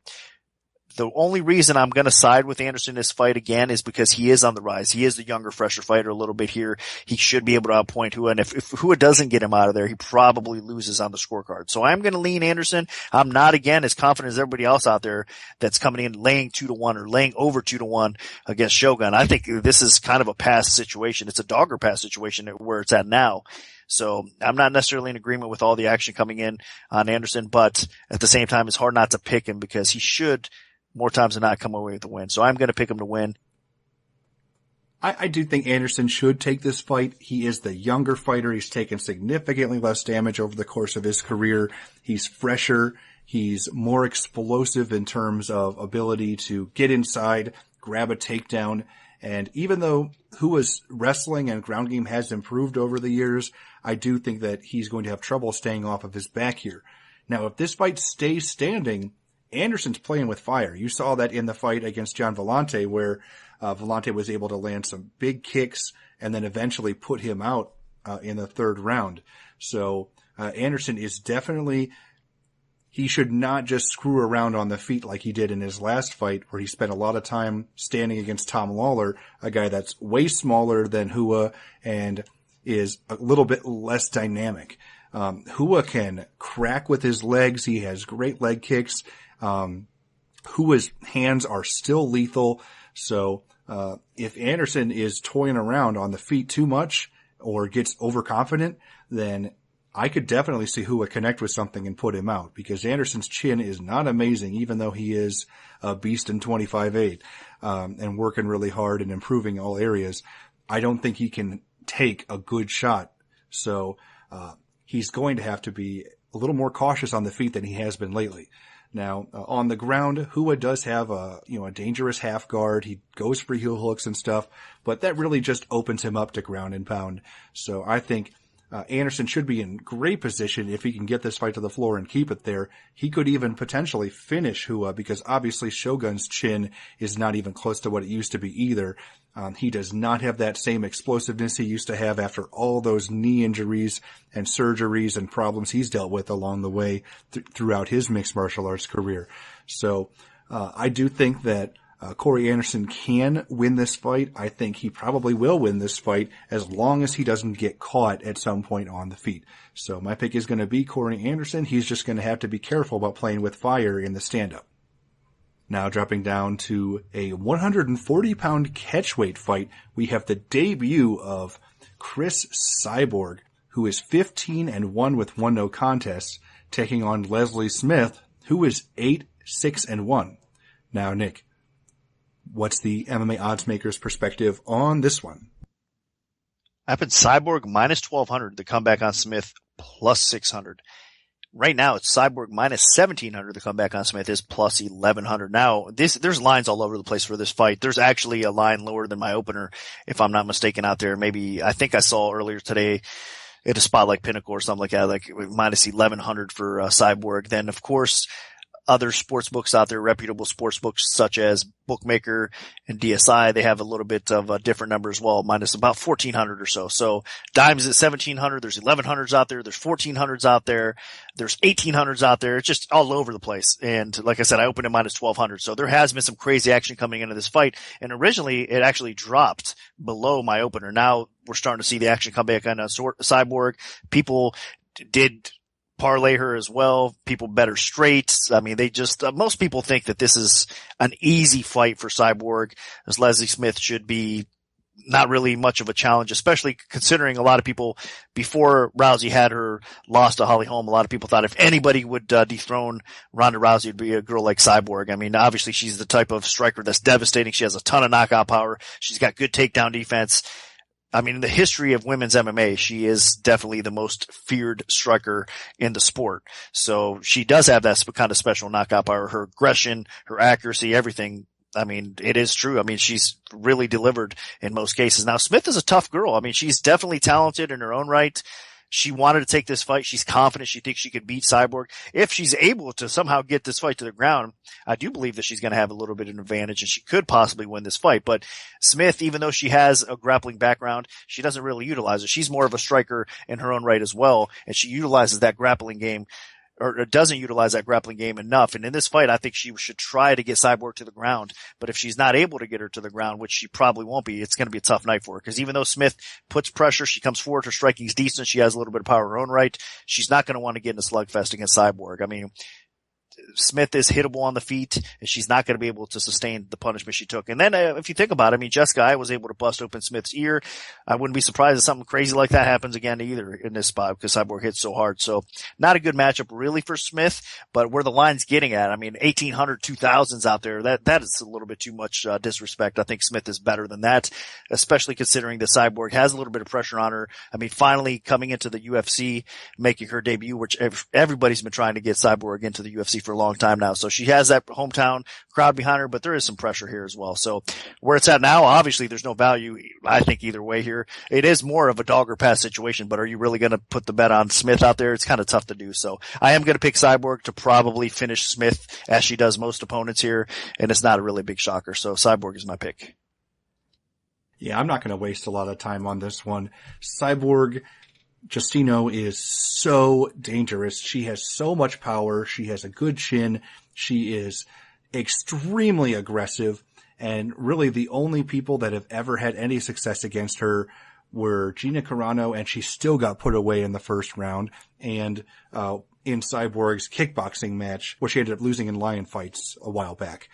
The only reason I'm going to side with Anderson in this fight again is because he is on the rise. He is the younger, fresher fighter a little bit here. He should be able to outpoint Hua. And if Hua doesn't get him out of there, he probably loses on the scorecard. So I'm going to lean Anderson. I'm not, again, as confident as everybody else out there that's coming in laying 2-1 or laying over 2-1 against Shogun. I think this is kind of a pass situation. It's a dogger pass situation where it's at now. So I'm not necessarily in agreement with all the action coming in on Anderson, but at the same time, it's hard not to pick him because he should more times than not come away with the win. So I'm going to pick him to win. I do think Anderson should take this fight. He is the younger fighter. He's taken significantly less damage over the course of his career. He's fresher. He's more explosive in terms of ability to get inside, grab a takedown. And even though Hua's wrestling and ground game has improved over the years, I do think that he's going to have trouble staying off of his back here. Now, if this fight stays standing, Anderson's playing with fire. You saw that in the fight against John Vellante where Vellante was able to land some big kicks and then eventually put him out in the third round. So Anderson is definitely, he should not just screw around on the feet like he did in his last fight where he spent a lot of time standing against Tom Lawler, a guy that's way smaller than Hua and is a little bit less dynamic. Hua can crack with his legs. He has great leg kicks. Hua's hands are still lethal. So, if Anderson is toying around on the feet too much or gets overconfident, then I could definitely see Hua connect with something and put him out because Anderson's chin is not amazing, even though he is a beast in 25-8, and working really hard and improving all areas. I don't think he can take a good shot. So, he's going to have to be a little more cautious on the feet than he has been lately. Now, on the ground, Hua does have a dangerous half guard. He goes for heel hooks and stuff, but that really just opens him up to ground and pound. So I think Anderson should be in great position if he can get this fight to the floor and keep it there. He could even potentially finish Hua because obviously Shogun's chin is not even close to what it used to be either. He does not have that same explosiveness he used to have after all those knee injuries and surgeries and problems he's dealt with along the way throughout his mixed martial arts career. So I do think that Corey Anderson can win this fight. I think he probably will win this fight as long as he doesn't get caught at some point on the feet. So my pick is going to be Corey Anderson. He's just going to have to be careful about playing with fire in the stand-up. Now dropping down to a 140-pound catchweight fight, we have the debut of Chris Cyborg, who is 15-1 with 1 no contests, taking on Leslie Smith, who is 8-6-1. Now, Nick, what's the MMA oddsmaker's perspective on this one? I put Cyborg minus 1,200 to come back on Smith plus 600. Right now, it's Cyborg minus 1,700 to come back on Smith is plus 1,100. Now, there's lines all over the place for this fight. There's actually a line lower than my opener, if I'm not mistaken out there. Maybe, I think I saw earlier today at a spot like Pinnacle or something like that, like minus 1,100 for Cyborg. Then, of course, other sports books out there, reputable sports books such as Bookmaker and DSI, they have a little bit of a different number as well, minus about 1,400 or so. So Dimes at 1,700, there's 1,100s out there, there's 1,400s out there, there's 1,800s out there. It's just all over the place. And like I said, I opened at minus 1,200. So there has been some crazy action coming into this fight. And originally it actually dropped below my opener. Now we're starting to see the action come back on Cyborg. People did parlay her as well. People bet her straight. I mean, they just, most people think that this is an easy fight for Cyborg, as Leslie Smith should be not really much of a challenge, especially considering a lot of people before Rousey had her loss to Holly Holm, a lot of people thought if anybody would dethrone Ronda Rousey, it'd be a girl like Cyborg. I mean, obviously she's the type of striker that's devastating. She has a ton of knockout power. She's got good takedown defense. I mean, in the history of women's MMA, she is definitely the most feared striker in the sport. So she does have that kind of special knockout power, her aggression, her accuracy, everything. I mean, it is true. I mean, she's really delivered in most cases. Now, Smith is a tough girl. I mean, she's definitely talented in her own right. She wanted to take this fight. She's confident. She thinks she could beat Cyborg. If she's able to somehow get this fight to the ground, I do believe that she's going to have a little bit of an advantage and she could possibly win this fight. But Smith, even though she has a grappling background, she doesn't really utilize it. She's more of a striker in her own right as well. And she utilizes that grappling game, or doesn't utilize that grappling game enough. And in this fight, I think she should try to get Cyborg to the ground. But if she's not able to get her to the ground, which she probably won't be, it's going to be a tough night for her. Because even though Smith puts pressure, she comes forward, her striking is decent, she has a little bit of power of her own right, she's not going to want to get in a slugfest against Cyborg. I mean, Smith is hittable on the feet, and she's not going to be able to sustain the punishment she took. And then if you think about it, I mean, Jessica Eye was able to bust open Smith's ear. I wouldn't be surprised if something crazy like that happens again either in this spot because Cyborg hits so hard. So not a good matchup really for Smith, but where the line's getting at, I mean, 1,800, 2,000s out there, that is a little bit too much disrespect. I think Smith is better than that, especially considering that Cyborg has a little bit of pressure on her. I mean, finally coming into the UFC, making her debut, which everybody's been trying to get Cyborg into the UFC for a long time now. So she has that hometown crowd behind her, but there is some pressure here as well. So where it's at now, obviously there's no value, I think, either way here. It is more of a dog or pass situation, but are you really going to put the bet on Smith out there? It's kind of tough to do. So I am going to pick Cyborg to probably finish Smith as she does most opponents here, and it's not a really big shocker. So Cyborg is my pick. Yeah, I'm not going to waste a lot of time on this one. Cyborg Justino is so dangerous. She has so much power. She has a good chin. She is extremely aggressive. And really the only people that have ever had any success against her were Gina Carano, and she still got put away in the first round. And in Cyborg's kickboxing match, where she ended up losing in lion fights a while back.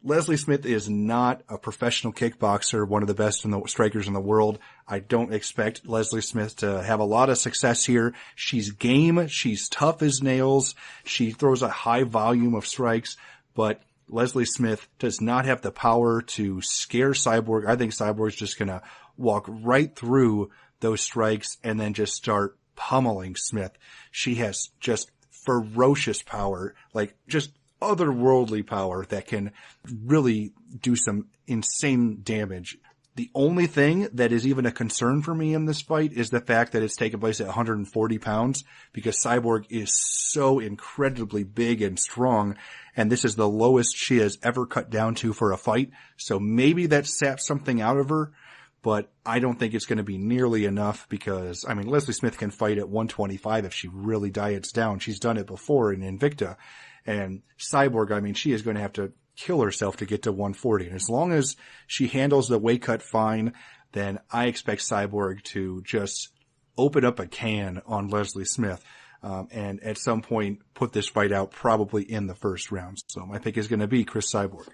Leslie Smith is not a professional kickboxer, one of the best strikers in the world. I don't expect Leslie Smith to have a lot of success here. She's game. She's tough as nails. She throws a high volume of strikes, but Leslie Smith does not have the power to scare Cyborg. I think Cyborg's just going to walk right through those strikes and then just start pummeling Smith. She has just ferocious power, like just otherworldly power that can really do some insane damage. The only thing that is even a concern for me in this fight is the fact that it's taking place at 140 pounds because Cyborg is so incredibly big and strong, and this is the lowest she has ever cut down to for a fight. So maybe that saps something out of her, but I don't think it's going to be nearly enough because, I mean, Leslie Smith can fight at 125 if she really diets down. She's done it before in Invicta. And Cyborg, I mean, she is going to have to kill herself to get to 140. And as long as she handles the weight cut fine, then I expect Cyborg to just open up a can on Leslie Smith. And at some point put this fight out probably in the first round. So my pick is going to be Chris Cyborg.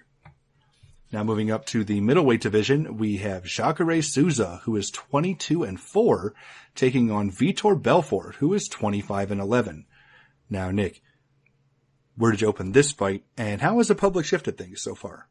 Now moving up to the middleweight division, we have Jacare Souza, who is 22-4, taking on Vitor Belfort, who is 25-11. Now, Nick, where did you open this fight, and how has the public shifted things so far?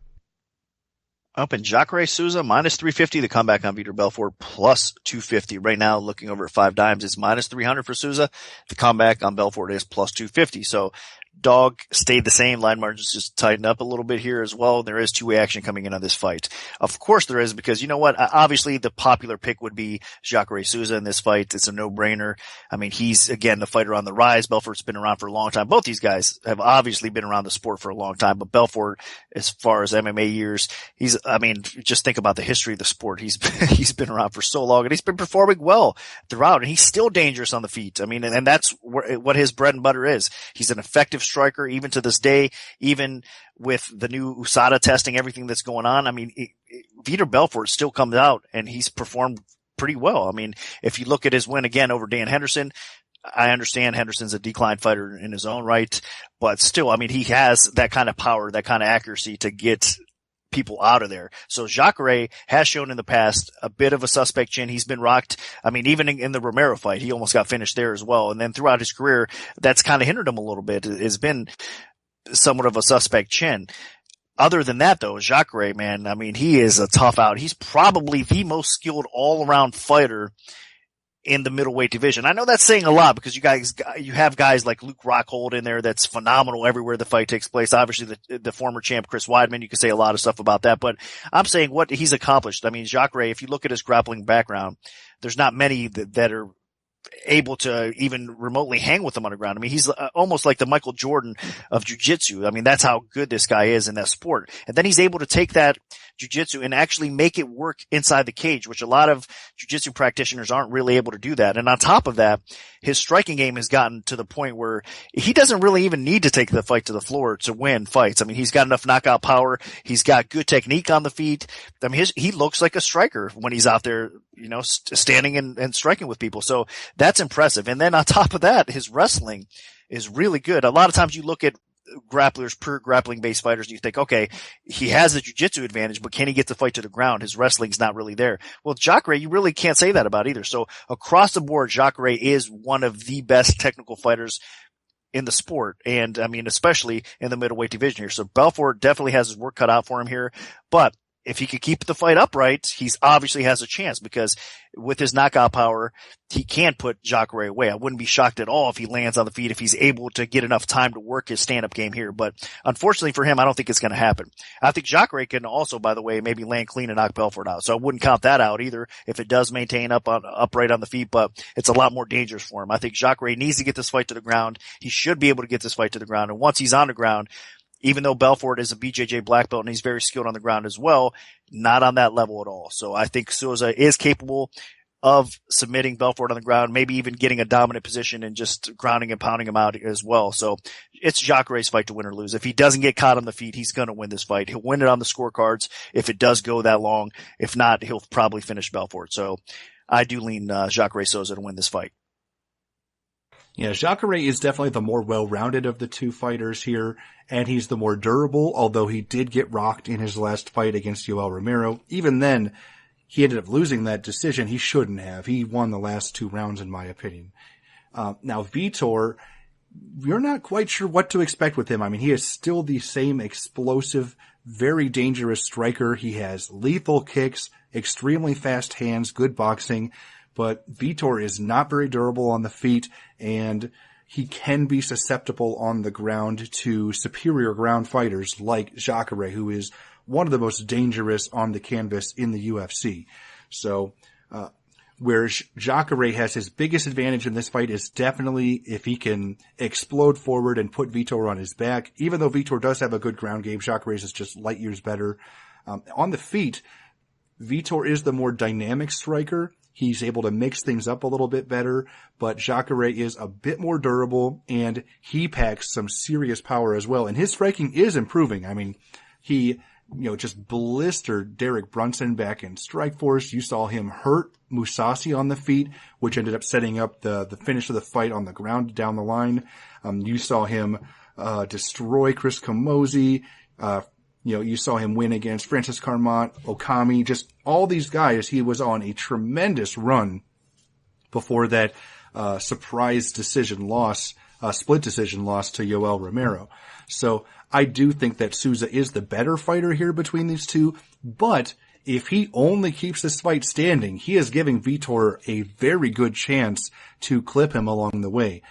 Up in Jacare Souza, minus 350. The comeback on Vitor Belfort, plus 250. Right now, looking over at 5 dimes, it's minus 300 for Souza. The comeback on Belfort is plus 250. So dog stayed the same. Line margins just tightened up a little bit here as well. There is two-way action coming in on this fight. Of course there is, because you know what? Obviously the popular pick would be Jacare Souza in this fight. It's a no-brainer. I mean, he's, again, the fighter on the rise. Belfort's been around for a long time. Both these guys have obviously been around the sport for a long time, but Belfort, as far as MMA years, just think about the history of the sport. He's been around for so long, and he's been performing well throughout, and he's still dangerous on the feet. I mean, and that's what his bread and butter is. He's an effective striker, even to this day, even with the new USADA testing, everything that's going on. I mean, Vitor Belfort still comes out and he's performed pretty well. I mean, if you look at his win again over Dan Henderson, I understand Henderson's a decline fighter in his own right, but still, I mean, he has that kind of power, that kind of accuracy to get people out of there. So Jacare has shown in the past a bit of a suspect chin. He's been rocked. I mean, even in the Romero fight, he almost got finished there as well. And then throughout his career, that's kind of hindered him a little bit. It's been somewhat of a suspect chin. Other than that, though, Jacare, man, I mean, he is a tough out. He's probably the most skilled all-around fighter in the middleweight division. I know that's saying a lot because you have guys like Luke Rockhold in there that's phenomenal everywhere the fight takes place. Obviously the former champ Chris Weidman, you can say a lot of stuff about that, but I'm saying what he's accomplished. I mean, Jacare, if you look at his grappling background, there's not many that are able to even remotely hang with him on the ground. I mean, he's almost like the Michael Jordan of jiu-jitsu. I mean, that's how good this guy is in that sport. And then he's able to take that jiu-jitsu and actually make it work inside the cage, which a lot of jiu-jitsu practitioners aren't really able to do that. And on top of that, his striking game has gotten to the point where he doesn't really even need to take the fight to the floor to win fights. I mean, he's got enough knockout power. He's got good technique on the feet. I mean, he looks like a striker when he's out there, you know, standing and striking with people. So that's impressive. And then on top of that, his wrestling is really good. A lot of times you look at grapplers, pure grappling based fighters, and you think, okay, he has the jiu-jitsu advantage, but can he get the fight to the ground? His wrestling's not really there. Well, Jacare, you really can't say that about either. So across the board, Jacare is one of the best technical fighters in the sport. And I mean, especially in the middleweight division here. So Belfort definitely has his work cut out for him here, but if he could keep the fight upright, he's obviously has a chance because with his knockout power, he can put Jacare away. I wouldn't be shocked at all if he lands on the feet, if he's able to get enough time to work his stand-up game here. But unfortunately for him, I don't think it's going to happen. I think Jacare can also, by the way, maybe land clean and knock Belfort out. So I wouldn't count that out either if it does maintain upright on the feet, but it's a lot more dangerous for him. I think Jacare needs to get this fight to the ground. He should be able to get this fight to the ground. And once he's on the ground, even though Belfort is a BJJ black belt and he's very skilled on the ground as well, not on that level at all. So I think Souza is capable of submitting Belfort on the ground, maybe even getting a dominant position and just grounding and pounding him out as well. So it's Jacare's fight to win or lose. If he doesn't get caught on the feet, he's going to win this fight. He'll win it on the scorecards if it does go that long. If not, he'll probably finish Belfort. So I do lean Jacare Souza to win this fight. Yeah, Jacare is definitely the more well-rounded of the two fighters here, and he's the more durable, although he did get rocked in his last fight against Yoel Romero. Even then, he ended up losing that decision. He shouldn't have. He won the last 2 rounds, in my opinion. Now, Vitor, you're not quite sure what to expect with him. I mean, he is still the same explosive, very dangerous striker. He has lethal kicks, extremely fast hands, good boxing. But Vitor is not very durable on the feet, and he can be susceptible on the ground to superior ground fighters like Jacare, who is one of the most dangerous on the canvas in the UFC. So, where Jacare has his biggest advantage in this fight is definitely if he can explode forward and put Vitor on his back. Even though Vitor does have a good ground game, Jacare's is just light years better. On the feet, Vitor is the more dynamic striker. He's able to mix things up a little bit better, but Jacare is a bit more durable, and he packs some serious power as well. And his striking is improving. I mean, he, just blistered Derek Brunson back in Strikeforce. You saw him hurt Mousasi on the feet, which ended up setting up the finish of the fight on the ground down the line. You saw him destroy Chris Camozzi. You saw him win against Francis Carmont, Okami, just all these guys. He was on a tremendous run before that surprise decision loss, split decision loss to Yoel Romero. So I do think that Souza is the better fighter here between these two, but if he only keeps this fight standing, he is giving Vitor a very good chance to clip him along the way,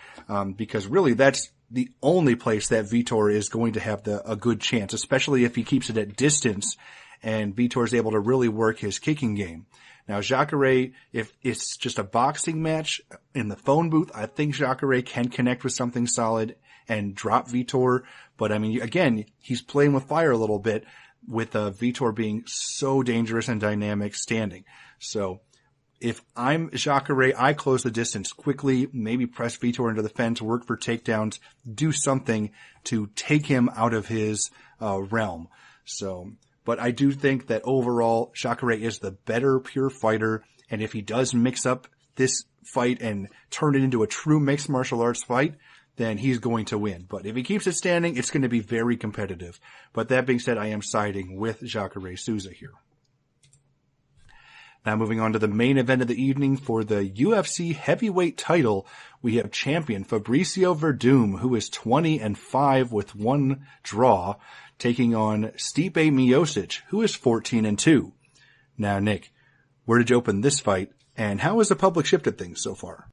because really that's the only place that Vitor is going to have a good chance, especially if he keeps it at distance and Vitor is able to really work his kicking game. Now, Jacare, if it's just a boxing match in the phone booth, I think Jacare can connect with something solid and drop Vitor. But I mean, again, he's playing with fire a little bit with Vitor being so dangerous and dynamic standing. So if I'm Jacare, I close the distance quickly, maybe press Vitor into the fence, work for takedowns, do something to take him out of his realm. So, but I do think that overall, Jacare is the better pure fighter, and if he does mix up this fight and turn it into a true mixed martial arts fight, then he's going to win. But if he keeps it standing, it's going to be very competitive. But that being said, I am siding with Jacare Souza here. Now moving on to the main event of the evening for the UFC heavyweight title, we have champion Fabricio Werdum, who is 20-5 with 1 draw, taking on Stipe Miocic, who is 14-2. Now, Nick, where did you open this fight, and how has the public shifted things so far?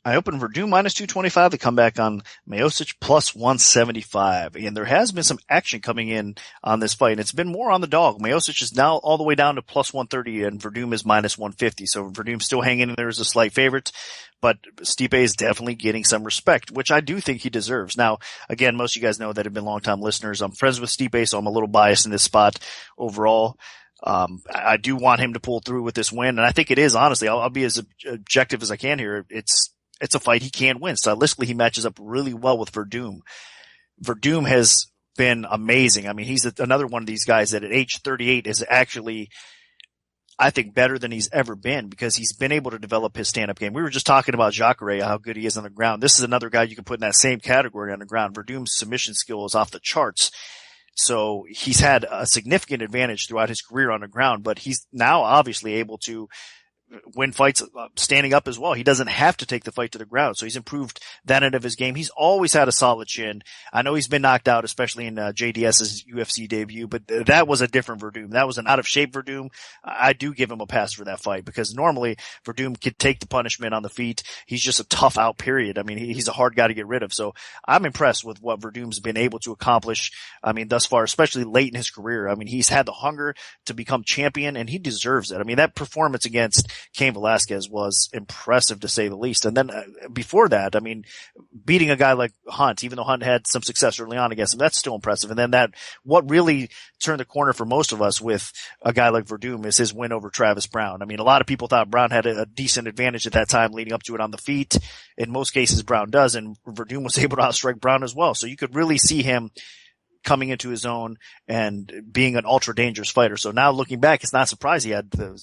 I opened Werdum minus 225 to come back on Miocic plus 175. And there has been some action coming in on this fight. It's been more on the dog. Miocic is now all the way down to plus 130 and Werdum is minus 150. So Werdum's still hanging in there as a slight favorite. But Stipe is definitely getting some respect, which I do think he deserves. Now, again, most of you guys know that have been longtime listeners. I'm friends with Stipe, so I'm a little biased in this spot overall. I do want him to pull through with this win. And I think it is, honestly, I'll be as objective as I can here. It's a fight he can win. Stylistically, he matches up really well with Werdum. Werdum has been amazing. I mean, he's another one of these guys that at age 38 is actually, I think, better than he's ever been because he's been able to develop his stand-up game. We were just talking about Jacare, how good he is on the ground. This is another guy you can put in that same category on the ground. Werdum's submission skill is off the charts. So he's had a significant advantage throughout his career on the ground, but he's now obviously able to win fights standing up as well. He doesn't have to take the fight to the ground. So he's improved that end of his game. He's always had a solid chin. I know he's been knocked out, especially in JDS's UFC debut, but that was a different Werdum. That was an out of shape Werdum. I do give him a pass for that fight because normally Werdum could take the punishment on the feet. He's just a tough out period. I mean, he's a hard guy to get rid of. So I'm impressed with what Verdum's been able to accomplish. I mean, thus far, especially late in his career. I mean, he's had the hunger to become champion and he deserves it. I mean, that performance against Cain Velasquez was impressive to say the least. And then before that, I mean, beating a guy like Hunt, even though Hunt had some success early on against him, that's still impressive. And then what really turned the corner for most of us with a guy like Werdum is his win over Travis Brown. I mean, a lot of people thought Brown had a decent advantage at that time leading up to it on the feet. In most cases, Brown does, and Werdum was able to outstrike Brown as well. So you could really see him coming into his own and being an ultra dangerous fighter. So now looking back, it's not surprising he had the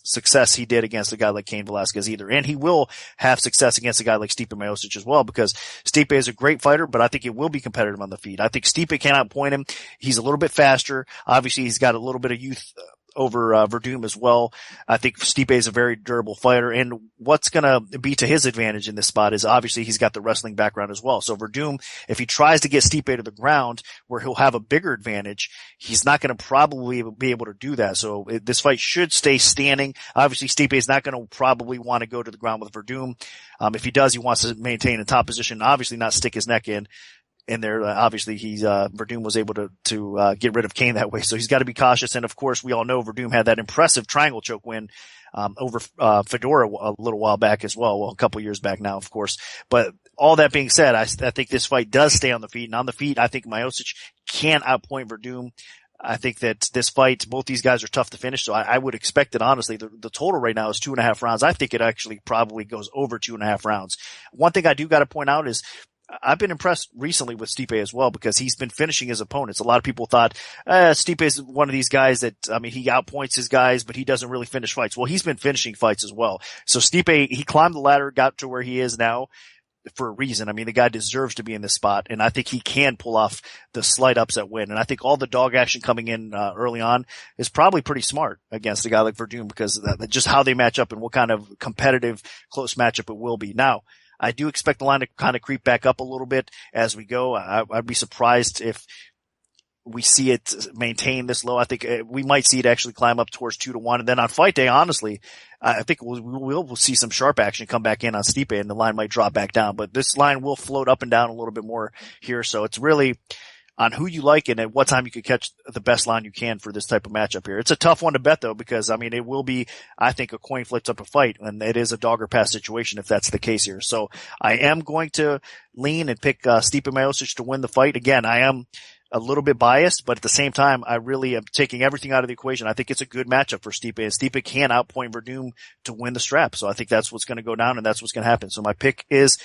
success he did against a guy like Cain Velasquez either. And he will have success against a guy like Stipe Miocic as well because Stipe is a great fighter, but I think it will be competitive on the feet. I think Stipe can outpoint him. He's a little bit faster. Obviously, he's got a little bit of youth over Werdum as well. I think Stipe is a very durable fighter, and what's going to be to his advantage in this spot is obviously he's got the wrestling background as well. So Werdum, if he tries to get Stipe to the ground where he'll have a bigger advantage, he's not going to probably be able to do that. So this fight should stay standing. Obviously, Stipe is not going to probably want to go to the ground with Werdum. If he does, he wants to maintain a top position, obviously not stick his neck in there. Obviously Werdum was able to get rid of Cain that way. So he's got to be cautious. And of course, we all know Werdum had that impressive triangle choke win, over, Fedora a little while back as well. Well, a couple years back now, of course. But all that being said, I think this fight does stay on the feet. And on the feet, I think Miocic can outpoint Werdum. I think that this fight, both these guys are tough to finish. So I would expect that honestly, the total right now is 2.5 rounds. I think it actually probably goes over 2.5 rounds. One thing I do got to point out is, I've been impressed recently with Stipe as well because he's been finishing his opponents. A lot of people thought, Stipe is one of these guys that, I mean, he outpoints his guys, but he doesn't really finish fights. Well, he's been finishing fights as well. So Stipe, he climbed the ladder, got to where he is now for a reason. I mean, the guy deserves to be in this spot, and I think he can pull off the slight upset win. And I think all the dog action coming in early on is probably pretty smart against a guy like Werdum because just how they match up and what kind of competitive close matchup it will be. Now, I do expect the line to kind of creep back up a little bit as we go. I'd be surprised if we see it maintain this low. I think we might see it actually climb up towards 2-1. And then on fight day, honestly, I think we'll see some sharp action come back in on Stipe and the line might drop back down. But this line will float up and down a little bit more here. So it's really on who you like and at what time you can catch the best line you can for this type of matchup here. It's a tough one to bet though, because I mean, it will be, I think, a coin flip type of fight, and it is a dog or pass situation if that's the case here. So I am going to lean and pick Stipe Miocic to win the fight. Again, I am a little bit biased, but at the same time, I really am taking everything out of the equation. I think it's a good matchup for Stipe, and Stipe can outpoint Werdum to win the strap. So I think that's what's going to go down, and that's what's going to happen. So my pick is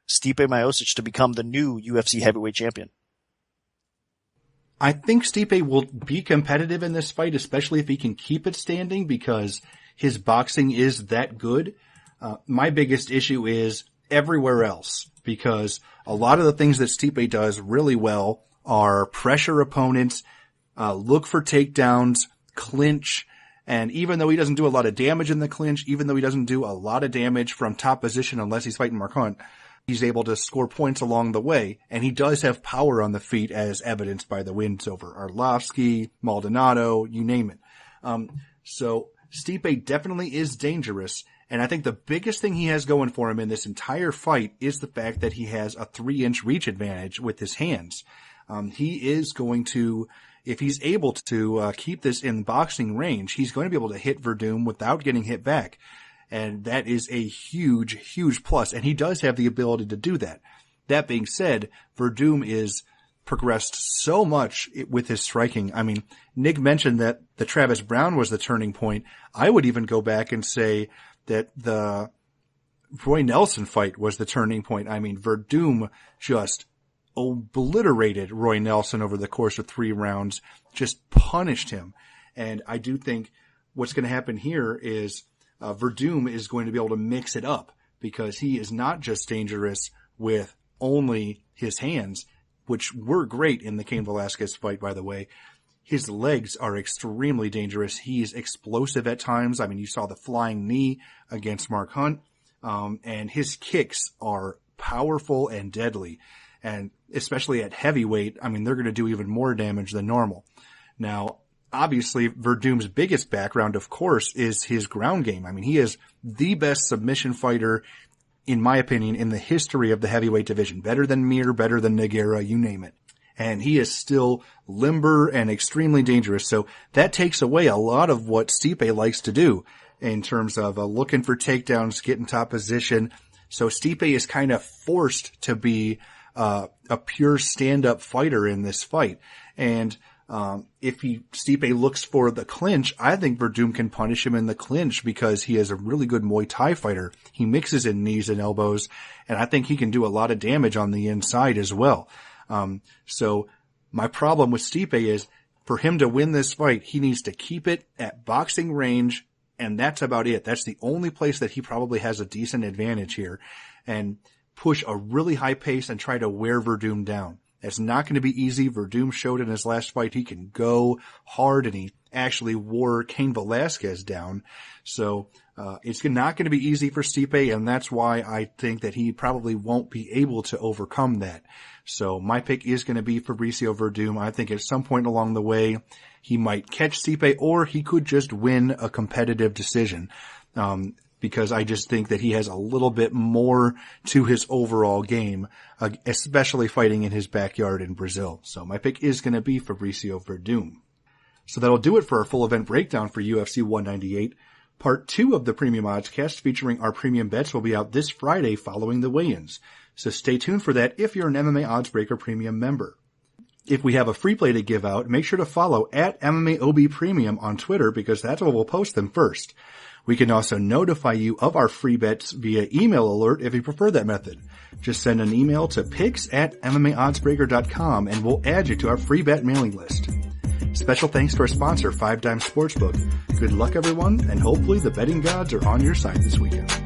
Stipe Miocic to become the new UFC heavyweight champion. I think Stipe will be competitive in this fight, especially if he can keep it standing because his boxing is that good. My biggest issue is everywhere else because a lot of the things that Stipe does really well are pressure opponents, look for takedowns, clinch, and even though he doesn't do a lot of damage in the clinch, even though he doesn't do a lot of damage from top position unless he's fighting Marquardt, he's able to score points along the way, and he does have power on the feet as evidenced by the wins over Arlovsky, Maldonado, you name it. So Stipe definitely is dangerous, And I think the biggest thing he has going for him in this entire fight is the fact that he has a 3-inch reach advantage with his hands. He is going to, if he's able to keep this in boxing range, he's going to be able to hit Werdum without getting hit back. And that is a huge, huge plus. And he does have the ability to do that. That being said, Werdum is progressed so much with his striking. I mean, Nick mentioned that the Travis Brown was the turning point. I would even go back and say that the Roy Nelson fight was the turning point. I mean, Werdum just obliterated Roy Nelson over the course of 3 rounds, just punished him. And I do think what's going to happen here is Werdum is going to be able to mix it up, because he is not just dangerous with only his hands, which were great in the Cain Velasquez fight, by the way. His legs are extremely dangerous. He's explosive at times. I mean, you saw the flying knee against Mark Hunt. And his kicks are powerful and deadly. And especially at heavyweight, I mean, they're going to do even more damage than normal. Now, obviously, Verdum's biggest background, of course, is his ground game. I mean, he is the best submission fighter, in my opinion, in the history of the heavyweight division. Better than Mir, better than Nogueira, you name it. And he is still limber and extremely dangerous. So that takes away a lot of what Stipe likes to do in terms of looking for takedowns, getting top position. So Stipe is kind of forced to be a pure stand-up fighter in this fight. And if Stipe looks for the clinch, I think Werdum can punish him in the clinch, because he is a really good Muay Thai fighter. He mixes in knees and elbows, and I think he can do a lot of damage on the inside as well. So my problem with Stipe is, for him to win this fight, he needs to keep it at boxing range, and that's about it. That's the only place that he probably has a decent advantage here, and push a really high pace and try to wear Werdum down. It's not going to be easy. Werdum showed in his last fight he can go hard, and he actually wore Cain Velasquez down. So it's not going to be easy for Stipe, and that's why I think that he probably won't be able to overcome that. So my pick is going to be Fabricio Werdum. I think at some point along the way he might catch Stipe, or he could just win a competitive decision. Because I just think that he has a little bit more to his overall game, especially fighting in his backyard in Brazil. So my pick is going to be Fabricio Werdum. So that'll do it for our full event breakdown for UFC 198. Part 2 of the Premium Oddscast, featuring our premium bets, will be out this Friday following the weigh-ins. So stay tuned for that if you're an MMA Oddsbreaker Premium member. If we have a free play to give out, make sure to follow at MMAOB Premium on Twitter, because that's where we'll post them first. We can also notify you of our free bets via email alert if you prefer that method. Just send an email to picks@MMAOddsbreaker.com and we'll add you to our free bet mailing list. Special thanks to our sponsor, 5 Dime Sportsbook. Good luck, everyone, and hopefully the betting gods are on your side this weekend.